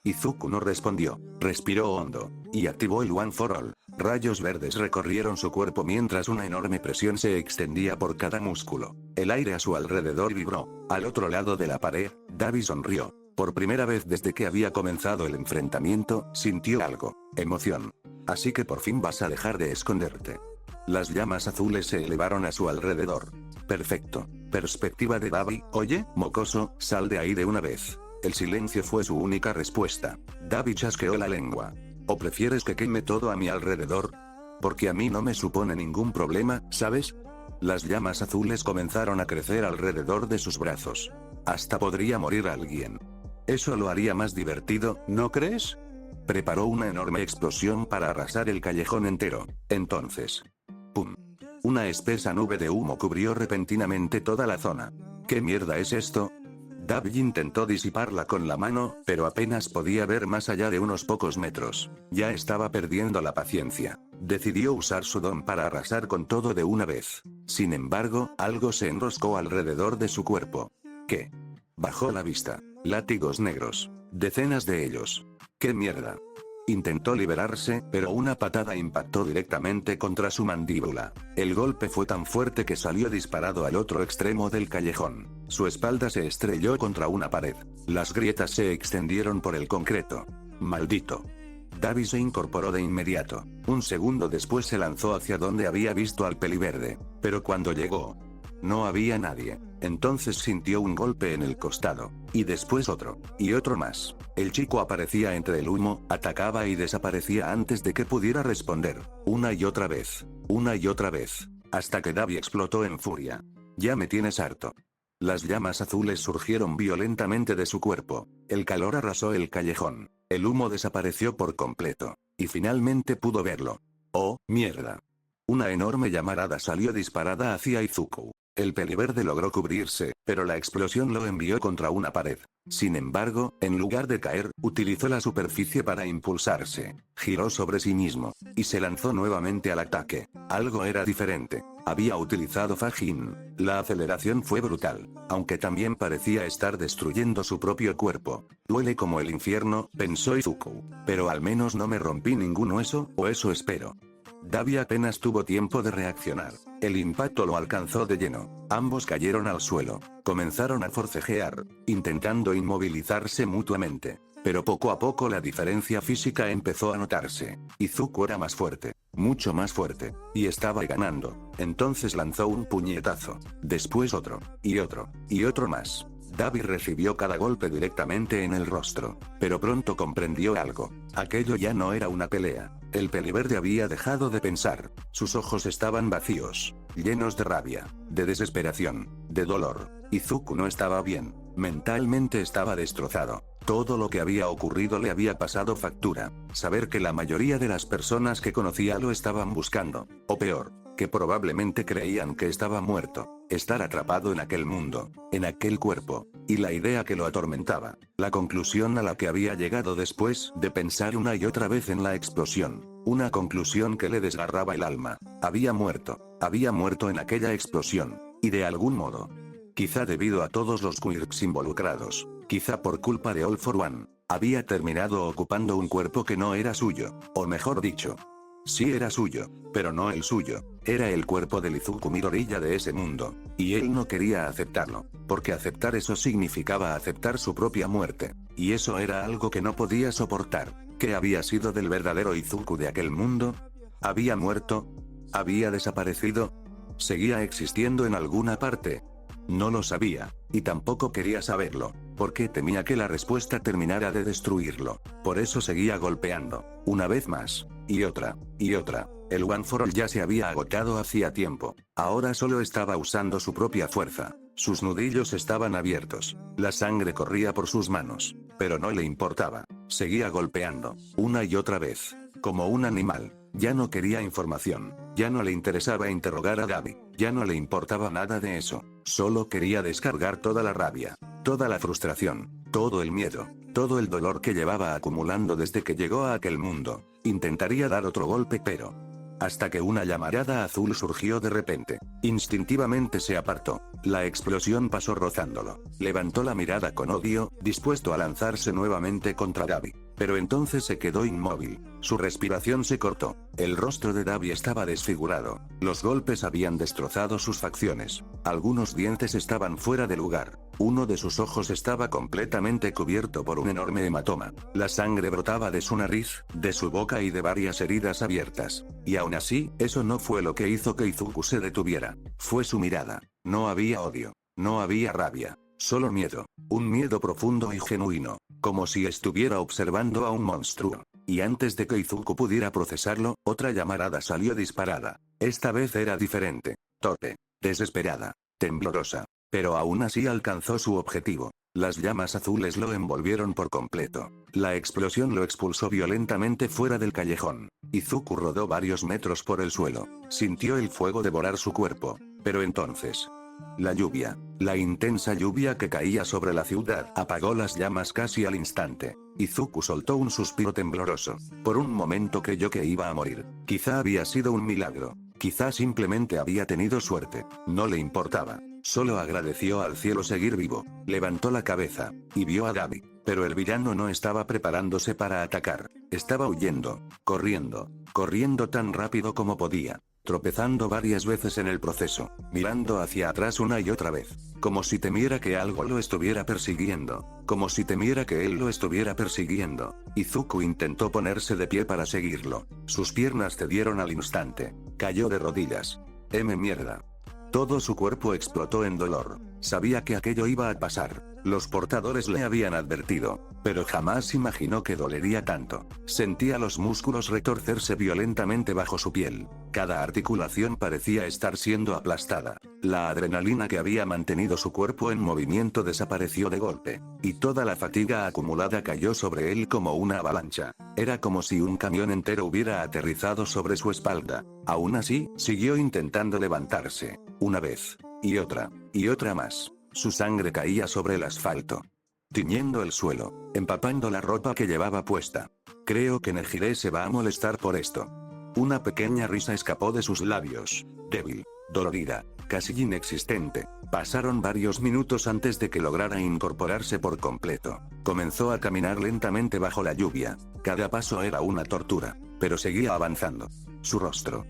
Izuku no respondió. Respiró hondo, y activó el One for All. Rayos verdes recorrieron su cuerpo mientras una enorme presión se extendía por cada músculo. El aire a su alrededor vibró. Al otro lado de la pared, Dabi sonrió. Por primera vez desde que había comenzado el enfrentamiento, sintió algo. Emoción. Así que por fin vas a dejar de esconderte. Las llamas azules se elevaron a su alrededor. Perfecto. Perspectiva de Dabi. Oye, mocoso, sal de ahí de una vez. El silencio fue su única respuesta. Dabi chasqueó la lengua. ¿O prefieres que queme todo a mi alrededor? Porque a mí no me supone ningún problema, ¿sabes? Las llamas azules comenzaron a crecer alrededor de sus brazos. Hasta podría morir alguien. Eso lo haría más divertido, ¿no crees? Preparó una enorme explosión para arrasar el callejón entero. Entonces, ¡pum! Una espesa nube de humo cubrió repentinamente toda la zona. ¿Qué mierda es esto? Dabi intentó disiparla con la mano, pero apenas podía ver más allá de unos pocos metros. Ya estaba perdiendo la paciencia. Decidió usar su don para arrasar con todo de una vez. Sin embargo, algo se enroscó alrededor de su cuerpo. ¿Qué? Bajó la vista. Látigos negros. Decenas de ellos. ¡Qué mierda! Intentó liberarse, pero una patada impactó directamente contra su mandíbula. El golpe fue tan fuerte que salió disparado al otro extremo del callejón. Su espalda se estrelló contra una pared. Las grietas se extendieron por el concreto. ¡Maldito! Davi se incorporó de inmediato. Un segundo después se lanzó hacia donde había visto al peliverde. Pero cuando llegó, no había nadie. Entonces sintió un golpe en el costado. Y después otro. Y otro más. El chico aparecía entre el humo, atacaba y desaparecía antes de que pudiera responder. Una y otra vez. Una y otra vez. Hasta que Davi explotó en furia. Ya me tienes harto. Las llamas azules surgieron violentamente de su cuerpo. El calor arrasó el callejón. El humo desapareció por completo. Y finalmente pudo verlo. ¡Oh, mierda! Una enorme llamarada salió disparada hacia Izuku. El peliverde logró cubrirse, pero la explosión lo envió contra una pared. Sin embargo, en lugar de caer, utilizó la superficie para impulsarse. Giró sobre sí mismo. Y se lanzó nuevamente al ataque. Algo era diferente. Había utilizado Fajin. La aceleración fue brutal. Aunque también parecía estar destruyendo su propio cuerpo. Duele como el infierno, pensó Izuku. Pero al menos no me rompí ningún hueso, o eso espero. Davi apenas tuvo tiempo de reaccionar. El impacto lo alcanzó de lleno. Ambos cayeron al suelo. Comenzaron a forcejear, intentando inmovilizarse mutuamente. Pero poco a poco la diferencia física empezó a notarse. Izuku era más fuerte, mucho más fuerte, y estaba ganando. Entonces lanzó un puñetazo. Después otro, y otro, y otro más. Davi recibió cada golpe directamente en el rostro. Pero pronto comprendió algo. Aquello ya no era una pelea. El peliverde había dejado de pensar. Sus ojos estaban vacíos, llenos de rabia, de desesperación, de dolor. Izuku no estaba bien. Mentalmente estaba destrozado. Todo lo que había ocurrido le había pasado factura. Saber que la mayoría de las personas que conocía lo estaban buscando. O peor, que probablemente creían que estaba muerto. Estar atrapado en aquel mundo, en aquel cuerpo, y la idea que lo atormentaba. La conclusión a la que había llegado después de pensar una y otra vez en la explosión. Una conclusión que le desgarraba el alma. Había muerto en aquella explosión. Y de algún modo. Quizá debido a todos los quirks involucrados. Quizá por culpa de All for One. Había terminado ocupando un cuerpo que no era suyo. O mejor dicho. Sí era suyo, pero no el suyo. Era el cuerpo del Izuku Midoriya de ese mundo. Y él no quería aceptarlo. Porque aceptar eso significaba aceptar su propia muerte. Y eso era algo que no podía soportar. ¿Qué había sido del verdadero Izuku de aquel mundo? ¿Había muerto? ¿Había desaparecido? ¿Seguía existiendo en alguna parte? No lo sabía, y tampoco quería saberlo, porque temía que la respuesta terminara de destruirlo. Por eso seguía golpeando, una vez más, y otra, y otra. El One for All ya se había agotado hacía tiempo. Ahora solo estaba usando su propia fuerza. Sus nudillos estaban abiertos. La sangre corría por sus manos. Pero no le importaba. Seguía golpeando, una y otra vez. Como un animal. Ya no quería información. Ya no le interesaba interrogar a Davi. Ya no le importaba nada de eso. Solo quería descargar toda la rabia. Toda la frustración. Todo el miedo. Todo el dolor que llevaba acumulando desde que llegó a aquel mundo. Intentaría dar otro golpe pero... Hasta que una llamarada azul surgió de repente. Instintivamente se apartó. La explosión pasó rozándolo. Levantó la mirada con odio, dispuesto a lanzarse nuevamente contra Davi. Pero entonces se quedó inmóvil. Su respiración se cortó. El rostro de Davi estaba desfigurado. Los golpes habían destrozado sus facciones. Algunos dientes estaban fuera de lugar. Uno de sus ojos estaba completamente cubierto por un enorme hematoma. La sangre brotaba de su nariz, de su boca y de varias heridas abiertas. Y aún así, eso no fue lo que hizo que Izuku se detuviera. Fue su mirada. No había odio. No había rabia. Solo miedo. Un miedo profundo y genuino. Como si estuviera observando a un monstruo. Y antes de que Izuku pudiera procesarlo, otra llamarada salió disparada. Esta vez era diferente. Torpe. Desesperada. Temblorosa. Pero aún así alcanzó su objetivo. Las llamas azules lo envolvieron por completo. La explosión lo expulsó violentamente fuera del callejón. Izuku rodó varios metros por el suelo. Sintió el fuego devorar su cuerpo. Pero entonces... La lluvia, la intensa lluvia que caía sobre la ciudad, apagó las llamas casi al instante. Izuku soltó un suspiro tembloroso. Por un momento creyó que iba a morir. Quizá había sido un milagro. Quizá simplemente había tenido suerte. No le importaba. Solo agradeció al cielo seguir vivo. Levantó la cabeza, y vio a Davi. Pero el villano no estaba preparándose para atacar. Estaba huyendo, corriendo tan rápido como podía. tropezando varias veces en el proceso, mirando hacia atrás una y otra vez, como si temiera que algo lo estuviera persiguiendo, como si temiera que él lo estuviera persiguiendo. Izuku intentó ponerse de pie para seguirlo. Sus piernas cedieron al instante. Cayó de rodillas. Mierda. Todo su cuerpo explotó en dolor. Sabía que aquello iba a pasar. Los portadores le habían advertido, pero jamás imaginó que dolería tanto. Sentía los músculos retorcerse violentamente bajo su piel. Cada articulación parecía estar siendo aplastada. La adrenalina que había mantenido su cuerpo en movimiento desapareció de golpe, y toda la fatiga acumulada cayó sobre él como una avalancha. Era como si un camión entero hubiera aterrizado sobre su espalda. Aún así, siguió intentando levantarse, una vez, y otra más. Su sangre caía sobre el asfalto, tiñendo el suelo, empapando la ropa que llevaba puesta. Creo que Nejire se va a molestar por esto. Una pequeña risa escapó de sus labios, débil, dolorida, casi inexistente. Pasaron varios minutos antes de que lograra incorporarse por completo. Comenzó a caminar lentamente bajo la lluvia. Cada paso era una tortura, pero seguía avanzando. Su rostro.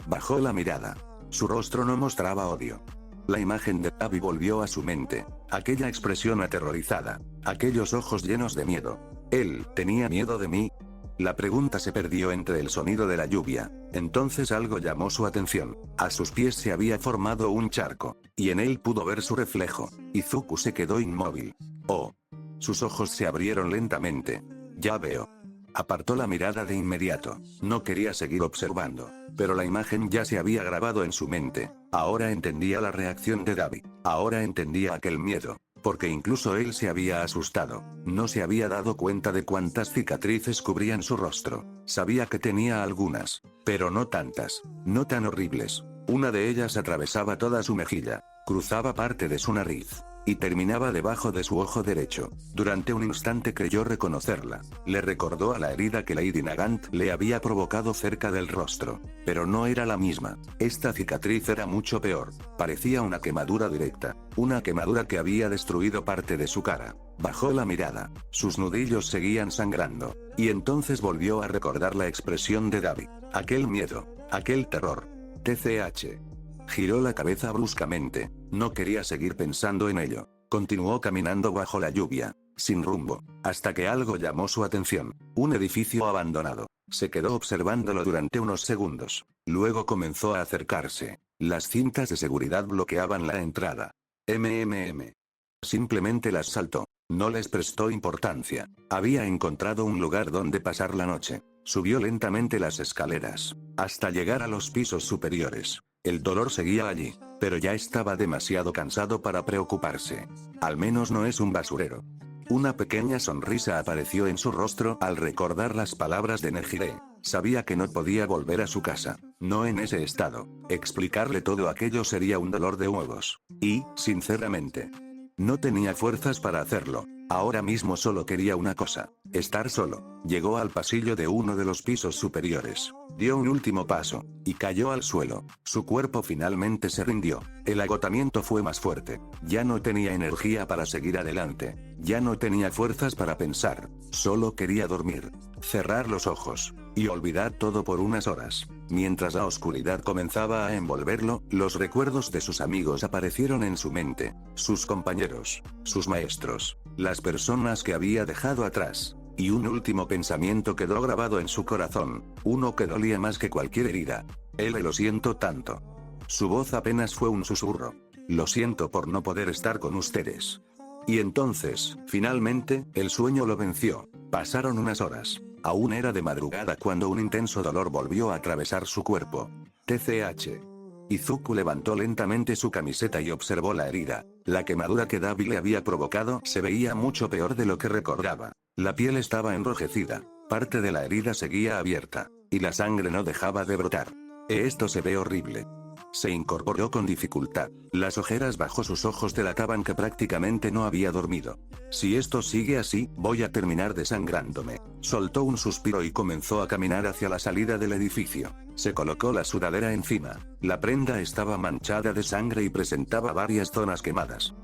Bajó la mirada. Su rostro no mostraba odio. La imagen de Dabi volvió a su mente. Aquella expresión aterrorizada. Aquellos ojos llenos de miedo. ¿Él tenía miedo de mí? La pregunta se perdió entre el sonido de la lluvia. Entonces algo llamó su atención. A sus pies se había formado un charco, y en él pudo ver su reflejo. Izuku se quedó inmóvil. Oh. Sus ojos se abrieron lentamente. Ya veo. Apartó la mirada de inmediato. No quería seguir observando, pero la imagen ya se había grabado en su mente. Ahora entendía la reacción de Dabi. Ahora entendía aquel miedo, porque incluso él se había asustado. No se había dado cuenta de cuántas cicatrices cubrían su rostro. Sabía que tenía algunas, pero no tantas, no tan horribles. Una de ellas atravesaba toda su mejilla, cruzaba parte de su nariz, y terminaba debajo de su ojo derecho. Durante un instante creyó reconocerla. Le recordó a la herida que Lady Nagant le había provocado cerca del rostro. Pero no era la misma. Esta cicatriz era mucho peor. Parecía una quemadura directa. Una quemadura que había destruido parte de su cara. Bajó la mirada. Sus nudillos seguían sangrando. Y entonces volvió a recordar la expresión de Dabi. Aquel miedo. Aquel terror. TCH. Giró la cabeza bruscamente. No quería seguir pensando en ello. Continuó caminando bajo la lluvia, sin rumbo, hasta que algo llamó su atención. Un edificio abandonado. Se quedó observándolo durante unos segundos. Luego comenzó a acercarse. Las cintas de seguridad bloqueaban la entrada. Simplemente las saltó. No les prestó importancia. Había encontrado un lugar donde pasar la noche. Subió lentamente las escaleras, hasta llegar a los pisos superiores. El dolor seguía allí, pero ya estaba demasiado cansado para preocuparse. Al menos no es un basurero. Una pequeña sonrisa apareció en su rostro al recordar las palabras de Nejire. Sabía que no podía volver a su casa, no en ese estado. Explicarle todo aquello sería un dolor de huevos. Y, sinceramente, no tenía fuerzas para hacerlo. Ahora mismo solo quería una cosa: estar solo. Llegó al pasillo de uno de los pisos superiores. Dio un último paso, y cayó al suelo. Su cuerpo finalmente se rindió. El agotamiento fue más fuerte. Ya no tenía energía para seguir adelante. Ya no tenía fuerzas para pensar. Solo quería dormir. Cerrar los ojos. Y olvidar todo por unas horas. Mientras la oscuridad comenzaba a envolverlo, los recuerdos de sus amigos aparecieron en su mente. Sus compañeros. Sus maestros. Las personas que había dejado atrás. Y un último pensamiento quedó grabado en su corazón. Uno que dolía más que cualquier herida. Lo siento tanto. Su voz apenas fue un susurro. Lo siento por no poder estar con ustedes. Y entonces, finalmente, el sueño lo venció. Pasaron unas horas. Aún era de madrugada cuando un intenso dolor volvió a atravesar su cuerpo. TCH. Izuku levantó lentamente su camiseta y observó la herida. La quemadura que Dabi le había provocado se veía mucho peor de lo que recordaba. La piel estaba enrojecida, parte de la herida seguía abierta, y la sangre no dejaba de brotar. Esto se ve horrible. Se incorporó con dificultad. Las ojeras bajo sus ojos delataban que prácticamente no había dormido. Si esto sigue así, voy a terminar desangrándome. Soltó un suspiro y comenzó a caminar hacia la salida del edificio. Se colocó la sudadera encima. La prenda estaba manchada de sangre y presentaba varias zonas quemadas.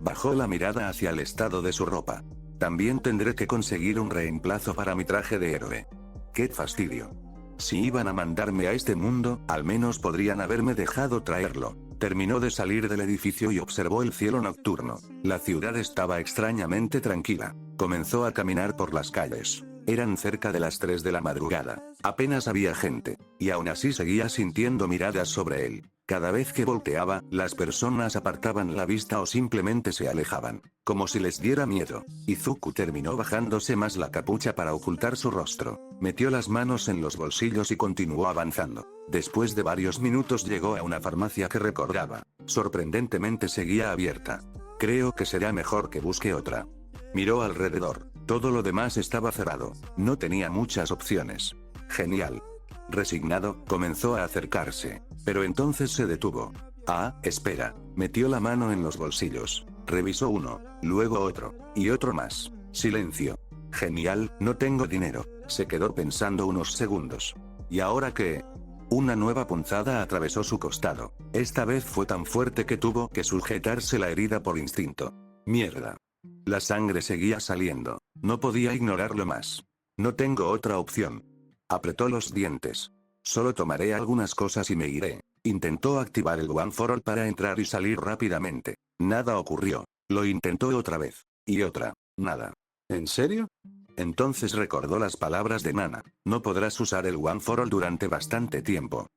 Bajó la mirada hacia el estado de su ropa. También tendré que conseguir un reemplazo para mi traje de héroe. ¡Qué fastidio! Si iban a mandarme a este mundo, al menos podrían haberme dejado traerlo. Terminó de salir del edificio y observó el cielo nocturno. La ciudad estaba extrañamente tranquila. Comenzó a caminar por las calles. Eran cerca de las 3 de la madrugada. Apenas había gente. Y aún así seguía sintiendo miradas sobre él. Cada vez que volteaba, las personas apartaban la vista o simplemente se alejaban. Como si les diera miedo. Izuku terminó bajándose más la capucha para ocultar su rostro. Metió las manos en los bolsillos y continuó avanzando. Después de varios minutos llegó a una farmacia que recordaba. Sorprendentemente seguía abierta. Creo que será mejor que busque otra. Miró alrededor. Todo lo demás estaba cerrado. No tenía muchas opciones. Genial. Resignado, comenzó a acercarse. Pero entonces se detuvo. Ah, espera. Metió la mano en los bolsillos. Revisó uno, luego otro, y otro más. Silencio. Genial, no tengo dinero. Se quedó pensando unos segundos. ¿Y ahora qué? Una nueva punzada atravesó su costado. Esta vez fue tan fuerte que tuvo que sujetarse la herida por instinto. Mierda. La sangre seguía saliendo. No podía ignorarlo más. No tengo otra opción. Apretó los dientes. Solo tomaré algunas cosas y me iré. Intentó activar el One for All para entrar y salir rápidamente. Nada ocurrió. Lo intentó otra vez. Y otra. Nada. ¿En serio? Entonces recordó las palabras de Nana. No podrás usar el One for All durante bastante tiempo.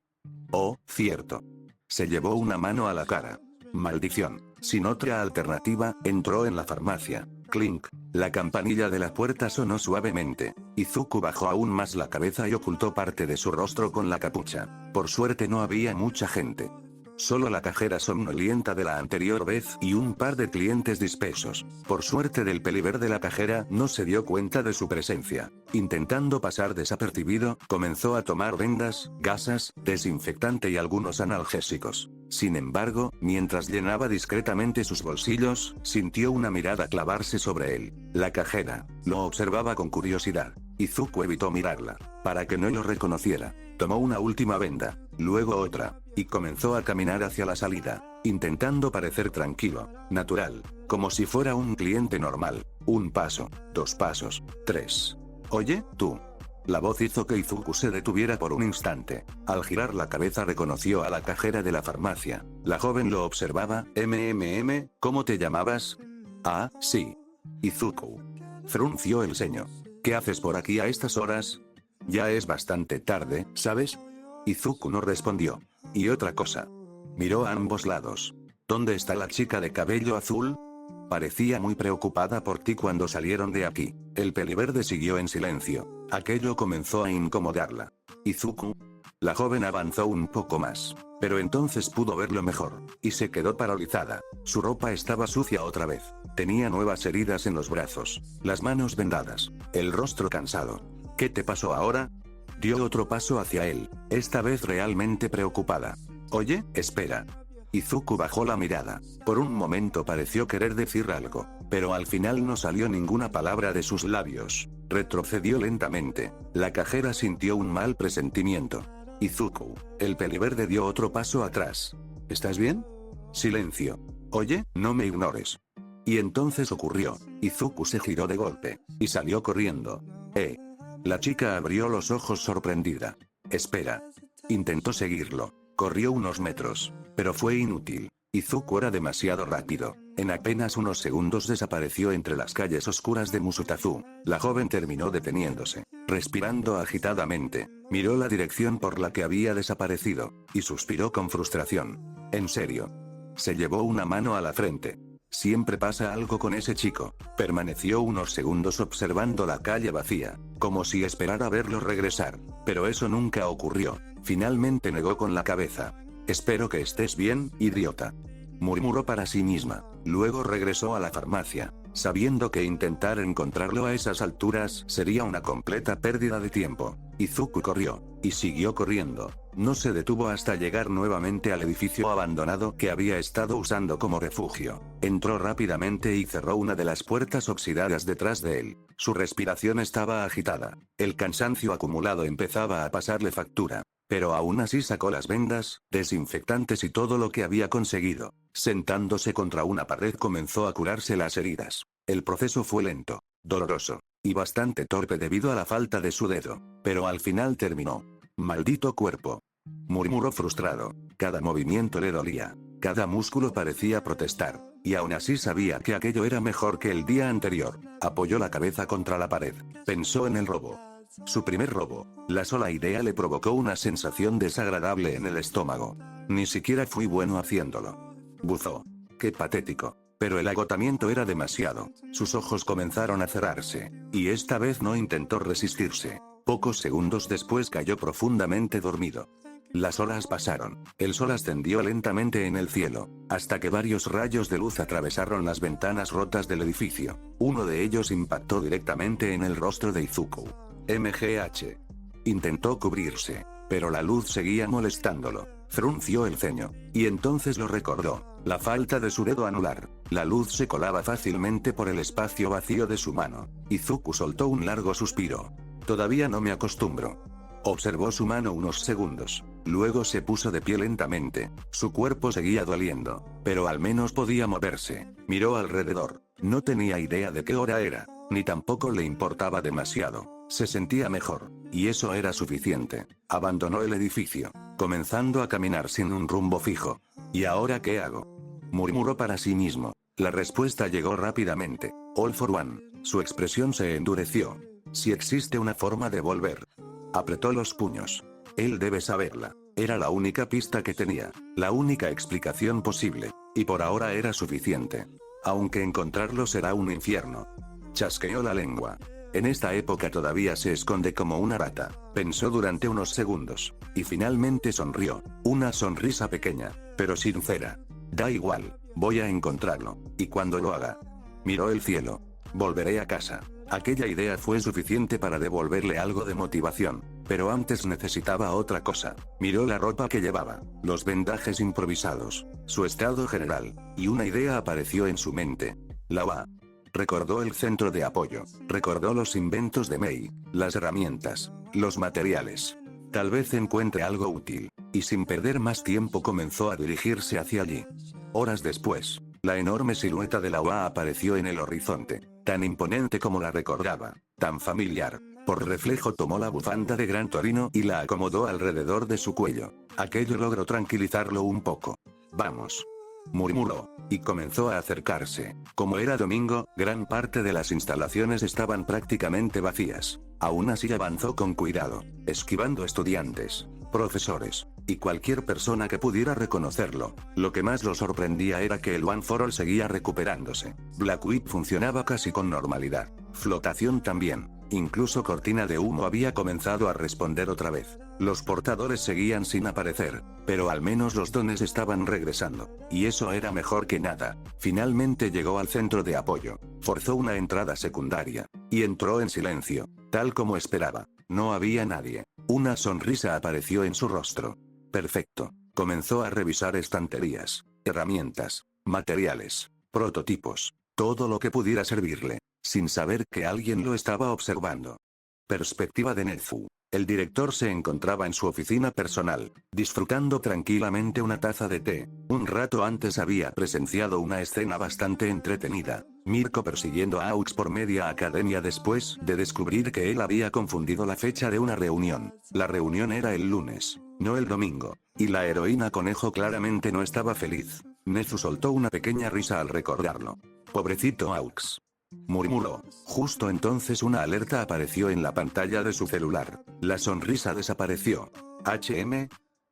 Oh, cierto. Se llevó una mano a la cara. Maldición. Sin otra alternativa, entró en la farmacia. Clink. La campanilla de la puerta sonó suavemente. Izuku bajó aún más la cabeza y ocultó parte de su rostro con la capucha. Por suerte no había mucha gente. Solo la cajera somnolienta de la anterior vez y un par de clientes dispersos. Por suerte del peliverde la cajera no se dio cuenta de su presencia. Intentando pasar desapercibido, comenzó a tomar vendas, gasas, desinfectante y algunos analgésicos. Sin embargo, mientras llenaba discretamente sus bolsillos, sintió una mirada clavarse sobre él. La cajera lo observaba con curiosidad. Izuku evitó mirarla, para que no lo reconociera. Tomó una última venda, luego otra, y comenzó a caminar hacia la salida, intentando parecer tranquilo, natural, como si fuera un cliente normal. Un paso, 2 pasos, 3. Oye, tú. La voz hizo que Izuku se detuviera por un instante. Al girar la cabeza reconoció a la cajera de la farmacia. La joven lo observaba. ¿Cómo te llamabas? Ah, sí. Izuku. Frunció el ceño. ¿Qué haces por aquí a estas horas? Ya es bastante tarde, ¿sabes? Izuku no respondió. Y otra cosa. Miró a ambos lados. ¿Dónde está la chica de cabello azul? Parecía muy preocupada por ti cuando salieron de aquí. El peliverde siguió en silencio. Aquello comenzó a incomodarla. Izuku. La joven avanzó un poco más. Pero entonces pudo verlo mejor. Y se quedó paralizada. Su ropa estaba sucia otra vez. Tenía nuevas heridas en los brazos. Las manos vendadas. El rostro cansado. ¿Qué te pasó ahora? Dio otro paso hacia él. Esta vez realmente preocupada. Oye, espera. Izuku bajó la mirada. Por un momento pareció querer decir algo, pero al final no salió ninguna palabra de sus labios. Retrocedió lentamente. La cajera sintió un mal presentimiento. Izuku. El peliverde dio otro paso atrás. ¿Estás bien? Silencio. Oye, no me ignores. Y entonces ocurrió. Izuku se giró de golpe, y salió corriendo. La chica abrió los ojos sorprendida. Espera. Intentó seguirlo. Corrió unos metros, pero fue inútil. Izuku era demasiado rápido. En apenas unos segundos desapareció entre las calles oscuras de Musutazu. La joven terminó deteniéndose, respirando agitadamente. Miró la dirección por la que había desaparecido, y suspiró con frustración. En serio. Se llevó una mano a la frente. Siempre pasa algo con ese chico. Permaneció unos segundos observando la calle vacía, como si esperara verlo regresar. Pero eso nunca ocurrió. Finalmente negó con la cabeza. Espero que estés bien, idiota. Murmuró para sí misma. Luego regresó a la farmacia, sabiendo que intentar encontrarlo a esas alturas sería una completa pérdida de tiempo. Izuku corrió, y siguió corriendo. No se detuvo hasta llegar nuevamente al edificio abandonado que había estado usando como refugio. Entró rápidamente y cerró una de las puertas oxidadas detrás de él. Su respiración estaba agitada. El cansancio acumulado empezaba a pasarle factura. Pero aún así sacó las vendas, desinfectantes y todo lo que había conseguido. Sentándose contra una pared comenzó a curarse las heridas. El proceso fue lento, doloroso, y bastante torpe debido a la falta de su dedo. Pero al final terminó. Maldito cuerpo. Murmuró frustrado. Cada movimiento le dolía. Cada músculo parecía protestar. Y aún así sabía que aquello era mejor que el día anterior. Apoyó la cabeza contra la pared. Pensó en el robo. Su primer robo. La sola idea le provocó una sensación desagradable en el estómago. Ni siquiera fui bueno haciéndolo. Buzó. Qué patético. Pero el agotamiento era demasiado. Sus ojos comenzaron a cerrarse. Y esta vez no intentó resistirse. Pocos segundos después cayó profundamente dormido. Las horas pasaron. El sol ascendió lentamente en el cielo, hasta que varios rayos de luz atravesaron las ventanas rotas del edificio. Uno de ellos impactó directamente en el rostro de Izuku. MGH. Intentó cubrirse, pero la luz seguía molestándolo. Frunció el ceño, y entonces lo recordó. La falta de su dedo anular. La luz se colaba fácilmente por el espacio vacío de su mano. Izuku soltó un largo suspiro. Todavía no me acostumbro. Observó su mano unos segundos. Luego se puso de pie lentamente. Su cuerpo seguía doliendo, pero al menos podía moverse. Miró alrededor. No tenía idea de qué hora era, ni tampoco le importaba demasiado. Se sentía mejor, y eso era suficiente. Abandonó el edificio, comenzando a caminar sin un rumbo fijo. ¿Y ahora qué hago?, murmuró para sí mismo. La respuesta llegó rápidamente. All for one. Su expresión se endureció. Si existe una forma de volver. Apretó los puños. Él debe saberla. Era la única pista que tenía, la única explicación posible, y por ahora era suficiente. Aunque encontrarlo será un infierno. Chasqueó la lengua. En esta época todavía se esconde como una rata, pensó durante unos segundos, y finalmente sonrió. Una sonrisa pequeña, pero sincera. Da igual, voy a encontrarlo, y cuando lo haga. Miró el cielo. Volveré a casa. Aquella idea fue suficiente para devolverle algo de motivación, pero antes necesitaba otra cosa. Miró la ropa que llevaba, los vendajes improvisados, su estado general, y una idea apareció en su mente. La UA. Recordó el centro de apoyo, recordó los inventos de Mei, las herramientas, los materiales. Tal vez encuentre algo útil, y sin perder más tiempo comenzó a dirigirse hacia allí. Horas después, la enorme silueta de la UA apareció en el horizonte, tan imponente como la recordaba, tan familiar. Por reflejo tomó la bufanda de Gran Torino y la acomodó alrededor de su cuello. Aquello logró tranquilizarlo un poco. Vamos, murmuró, y comenzó a acercarse. Como era domingo, gran parte de las instalaciones estaban prácticamente vacías. Aún así avanzó con cuidado, esquivando estudiantes, profesores, y cualquier persona que pudiera reconocerlo. Lo que más lo sorprendía era que el One for All seguía recuperándose. Black Whip funcionaba casi con normalidad. Flotación también. Incluso cortina de humo había comenzado a responder otra vez. Los portadores seguían sin aparecer, pero al menos los dones estaban regresando, y eso era mejor que nada. Finalmente llegó al centro de apoyo, forzó una entrada secundaria, y entró en silencio, tal como esperaba. No había nadie. Una sonrisa apareció en su rostro. Perfecto. Comenzó a revisar estanterías, herramientas, materiales, prototipos, todo lo que pudiera servirle, sin saber que alguien lo estaba observando. Perspectiva de Nezu. El director se encontraba en su oficina personal, disfrutando tranquilamente una taza de té. Un rato antes había presenciado una escena bastante entretenida. Mirko persiguiendo a Aux por media academia después de descubrir que él había confundido la fecha de una reunión. La reunión era el lunes, no el domingo, y la heroína conejo claramente no estaba feliz. Nezu soltó una pequeña risa al recordarlo. Pobrecito Aux, murmuró. Justo entonces una alerta apareció en la pantalla de su celular. La sonrisa desapareció. HM.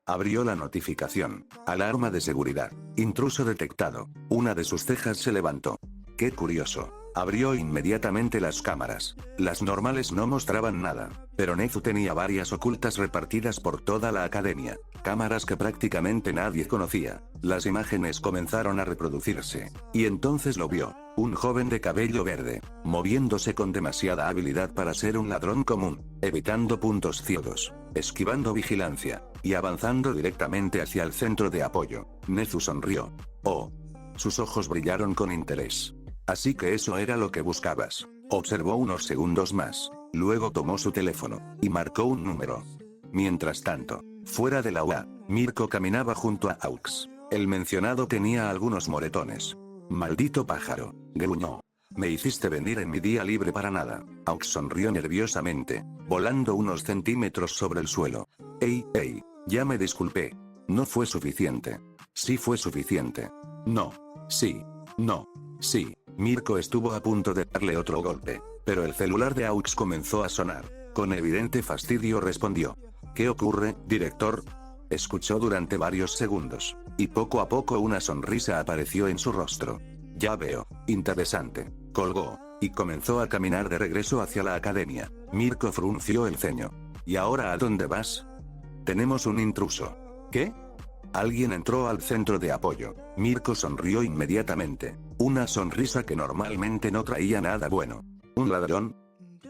Abrió la notificación. Alarma de seguridad. Intruso detectado. Una de sus cejas se levantó. Qué curioso. Abrió inmediatamente las cámaras. Las normales no mostraban nada, pero Nezu tenía varias ocultas repartidas por toda la academia. Cámaras que prácticamente nadie conocía. Las imágenes comenzaron a reproducirse. Y entonces lo vio. Un joven de cabello verde, moviéndose con demasiada habilidad para ser un ladrón común, evitando puntos ciegos, esquivando vigilancia, y avanzando directamente hacia el centro de apoyo. Nezu sonrió. Oh. Sus ojos brillaron con interés. Así que eso era lo que buscabas. Observó unos segundos más. Luego tomó su teléfono, y marcó un número. Mientras tanto, fuera de la UA, Mirko caminaba junto a Aux. El mencionado tenía algunos moretones. Maldito pájaro, gruñó. Me hiciste venir en mi día libre para nada. Aux sonrió nerviosamente, volando unos centímetros sobre el suelo. Ey, ya me disculpé. No fue suficiente. Sí fue suficiente. No. Sí. No. Sí. Mirko estuvo a punto de darle otro golpe, pero el celular de Aux comenzó a sonar. Con evidente fastidio respondió. ¿Qué ocurre, director? Escuchó durante varios segundos, y poco a poco una sonrisa apareció en su rostro. Ya veo. Interesante. Colgó, y comenzó a caminar de regreso hacia la academia. Mirko frunció el ceño. ¿Y ahora a dónde vas? Tenemos un intruso. ¿Qué? Alguien entró al centro de apoyo. Mirko sonrió inmediatamente. Una sonrisa que normalmente no traía nada bueno. ¿Un ladrón?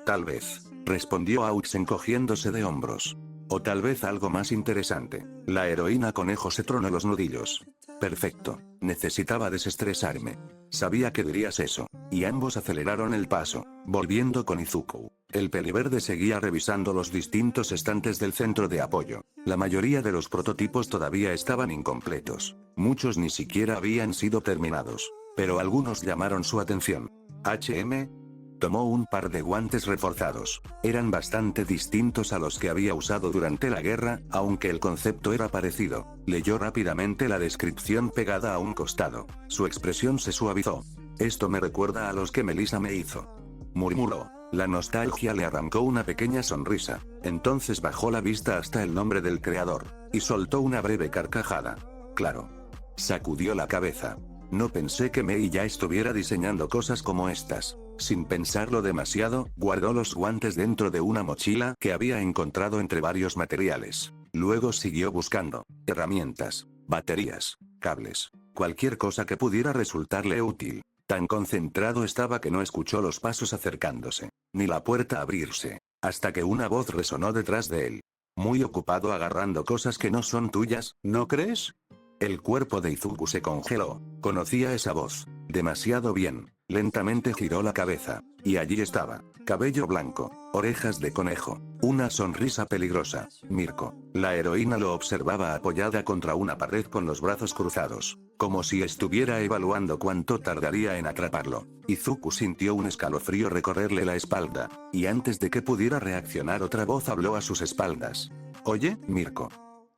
Tal vez, respondió Aux encogiéndose de hombros. O tal vez algo más interesante. La heroína conejo se tronó los nudillos. Perfecto. Necesitaba desestresarme. Sabía que dirías eso. Y ambos aceleraron el paso, volviendo con Izuku. El peliverde seguía revisando los distintos estantes del centro de apoyo. La mayoría de los prototipos todavía estaban incompletos. Muchos ni siquiera habían sido terminados. Pero algunos llamaron su atención. HM tomó un par de guantes reforzados. Eran bastante distintos a los que había usado durante la guerra, aunque el concepto era parecido. Leyó rápidamente la descripción pegada a un costado. Su expresión se suavizó. Esto me recuerda a los que Melissa me hizo. Murmuró. La nostalgia le arrancó una pequeña sonrisa. Entonces bajó la vista hasta el nombre del creador, y soltó una breve carcajada. Claro. Sacudió la cabeza. No pensé que Mei ya estuviera diseñando cosas como estas. Sin pensarlo demasiado, guardó los guantes dentro de una mochila que había encontrado entre varios materiales. Luego siguió buscando herramientas, baterías, cables, cualquier cosa que pudiera resultarle útil. Tan concentrado estaba que no escuchó los pasos acercándose, ni la puerta abrirse, hasta que una voz resonó detrás de él. Muy ocupado agarrando cosas que no son tuyas, ¿no crees? El cuerpo de Izuku se congeló. Conocía esa voz demasiado bien. Lentamente giró la cabeza, y allí estaba, cabello blanco, orejas de conejo, una sonrisa peligrosa. Mirko. La heroína lo observaba apoyada contra una pared con los brazos cruzados, como si estuviera evaluando cuánto tardaría en atraparlo. Izuku sintió un escalofrío recorrerle la espalda, y antes de que pudiera reaccionar otra voz habló a sus espaldas. Oye, Mirko.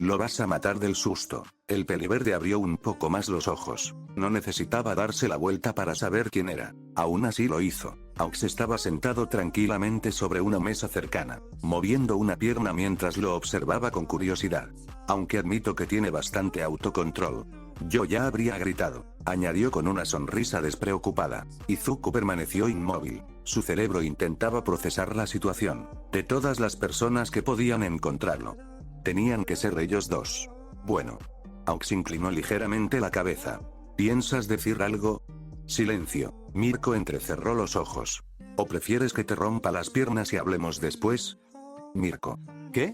Lo vas a matar del susto. El peliverde abrió un poco más los ojos. No necesitaba darse la vuelta para saber quién era. Aún así lo hizo. Aux estaba sentado tranquilamente sobre una mesa cercana, moviendo una pierna mientras lo observaba con curiosidad. Aunque admito que tiene bastante autocontrol. Yo ya habría gritado, añadió con una sonrisa despreocupada. Izuku permaneció inmóvil. Su cerebro intentaba procesar la situación. De todas las personas que podían encontrarlo, tenían que ser ellos dos. Bueno. Aux inclinó ligeramente la cabeza. ¿Piensas decir algo? Silencio. Mirko entrecerró los ojos. ¿O prefieres que te rompa las piernas y hablemos después? Mirko. ¿Qué?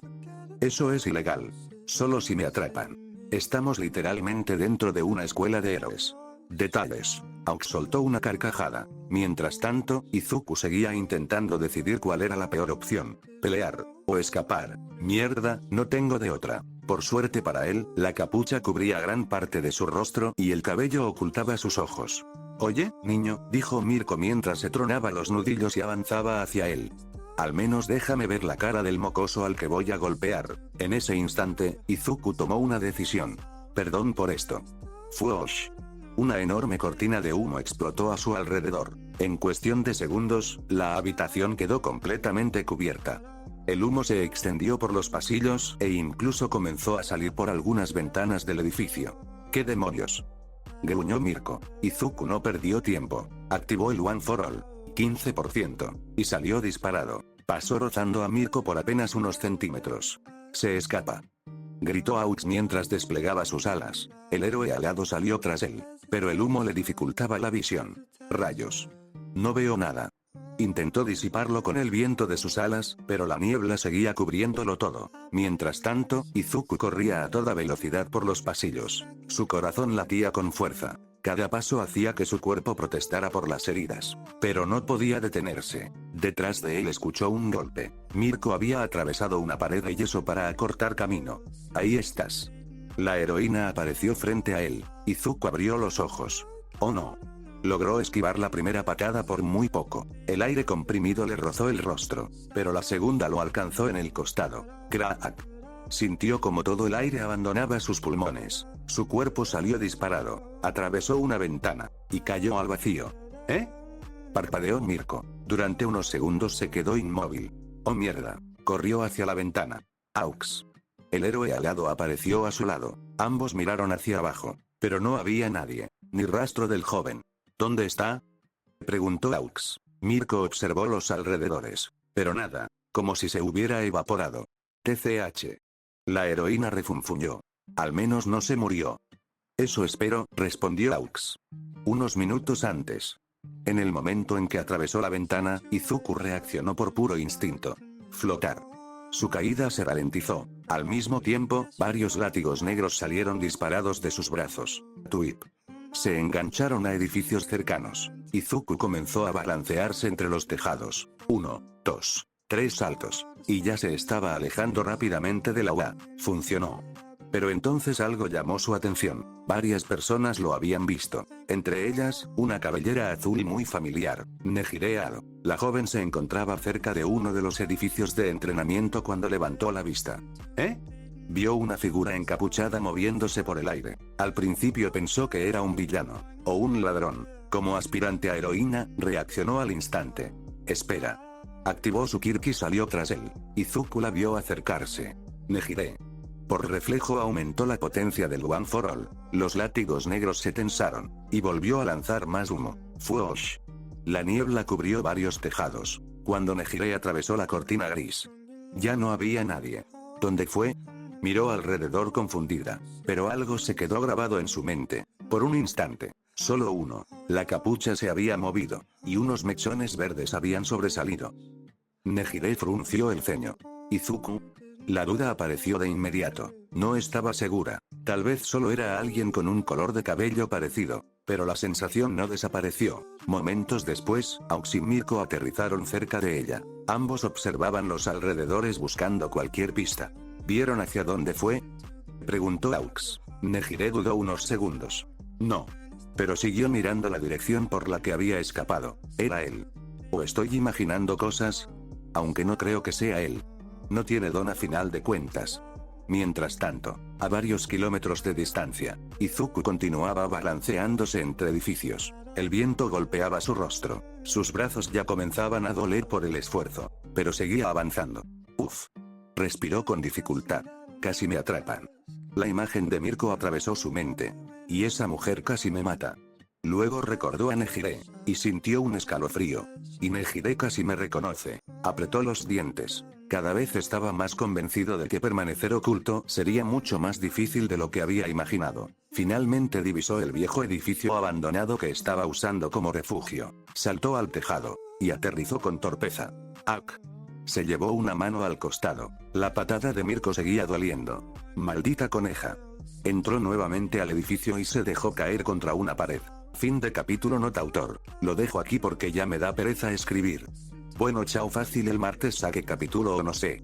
Eso es ilegal. Solo si me atrapan. Estamos literalmente dentro de una escuela de héroes. Detalles. Aux soltó una carcajada. Mientras tanto, Izuku seguía intentando decidir cuál era la peor opción. Pelear, o escapar. Mierda, no tengo de otra. Por suerte para él, la capucha cubría gran parte de su rostro y el cabello ocultaba sus ojos. Oye, niño, dijo Mirko mientras se tronaba los nudillos y avanzaba hacia él. Al menos déjame ver la cara del mocoso al que voy a golpear. En ese instante, Izuku tomó una decisión. Perdón por esto. Fuosh. Una enorme cortina de humo explotó a su alrededor. En cuestión de segundos, la habitación quedó completamente cubierta. El humo se extendió por los pasillos e incluso comenzó a salir por algunas ventanas del edificio. ¿Qué demonios? Gruñó Mirko. Izuku no perdió tiempo. Activó el One for All, 15%, y salió disparado. Pasó rozando a Mirko por apenas unos centímetros. Se escapa. Gritó Aux mientras desplegaba sus alas. El héroe alado salió tras él, pero el humo le dificultaba la visión. Rayos. No veo nada. Intentó disiparlo con el viento de sus alas, pero la niebla seguía cubriéndolo todo. Mientras tanto, Izuku corría a toda velocidad por los pasillos. Su corazón latía con fuerza. Cada paso hacía que su cuerpo protestara por las heridas. Pero no podía detenerse. Detrás de él escuchó un golpe. Mirko había atravesado una pared de yeso para acortar camino. Ahí estás. La heroína apareció frente a él. Izuku abrió los ojos. Oh no. Logró esquivar la primera patada por muy poco. El aire comprimido le rozó el rostro, pero la segunda lo alcanzó en el costado. Crack. Sintió como todo el aire abandonaba sus pulmones. Su cuerpo salió disparado, atravesó una ventana, y cayó al vacío. ¿Eh? Parpadeó Mirko. Durante unos segundos se quedó inmóvil. ¡Oh mierda! Corrió hacia la ventana. ¡Aux! El héroe alado apareció a su lado. Ambos miraron hacia abajo, pero no había nadie, ni rastro del joven. ¿Dónde está?, preguntó Aux. Mirko observó los alrededores, pero nada, como si se hubiera evaporado. TCH. La heroína refunfuñó. Al menos no se murió. Eso espero, respondió Aux. Unos minutos antes. En el momento en que atravesó la ventana, Izuku reaccionó por puro instinto. Flotar. Su caída se ralentizó. Al mismo tiempo, varios látigos negros salieron disparados de sus brazos. Tuip. Se engancharon a edificios cercanos. Izuku comenzó a balancearse entre los tejados. 1, 2, 3 saltos. Y ya se estaba alejando rápidamente de la UA. Funcionó. Pero entonces algo llamó su atención. Varias personas lo habían visto. Entre ellas, una cabellera azul muy familiar. Nejire Ado. La joven se encontraba cerca de uno de los edificios de entrenamiento cuando levantó la vista. ¿Eh? Vio una figura encapuchada moviéndose por el aire. Al principio pensó que era un villano, o un ladrón. Como aspirante a heroína, reaccionó al instante. Espera. Activó su Kirk y salió tras él. Izuku la vio acercarse. Nejire. Por reflejo aumentó la potencia del One for All. Los látigos negros se tensaron, y volvió a lanzar más humo. ¡Fuosh! La niebla cubrió varios tejados, cuando Nejire atravesó la cortina gris. Ya no había nadie. ¿Dónde fue? Miró alrededor confundida, pero algo se quedó grabado en su mente. Por un instante, solo uno, la capucha se había movido, y unos mechones verdes habían sobresalido. Nejire frunció el ceño. ¿Izuku? La duda apareció de inmediato. No estaba segura. Tal vez solo era alguien con un color de cabello parecido, pero la sensación no desapareció. Momentos después, Aux y Mirko aterrizaron cerca de ella. Ambos observaban los alrededores buscando cualquier pista. ¿Vieron hacia dónde fue?, preguntó Aux. Nejire dudó unos segundos. No. Pero siguió mirando la dirección por la que había escapado. Era él. ¿O estoy imaginando cosas? Aunque no creo que sea él. No tiene don a final de cuentas. Mientras tanto, a varios kilómetros de distancia, Izuku continuaba balanceándose entre edificios. El viento golpeaba su rostro. Sus brazos ya comenzaban a doler por el esfuerzo, pero seguía avanzando. Uf. Respiró con dificultad. Casi me atrapan. La imagen de Mirko atravesó su mente. Y esa mujer casi me mata. Luego recordó a Nejire, y sintió un escalofrío. Y Nejire casi me reconoce. Apretó los dientes. Cada vez estaba más convencido de que permanecer oculto sería mucho más difícil de lo que había imaginado. Finalmente divisó el viejo edificio abandonado que estaba usando como refugio. Saltó al tejado, y aterrizó con torpeza. ¡Ak! Se llevó una mano al costado. La patada de Mirko seguía doliendo. ¡Maldita coneja! Entró nuevamente al edificio y se dejó caer contra una pared. Fin de capítulo. Nota autor. Lo dejo aquí porque ya me da pereza escribir. Bueno, chao. Fácil, el martes saque capítulo o no sé.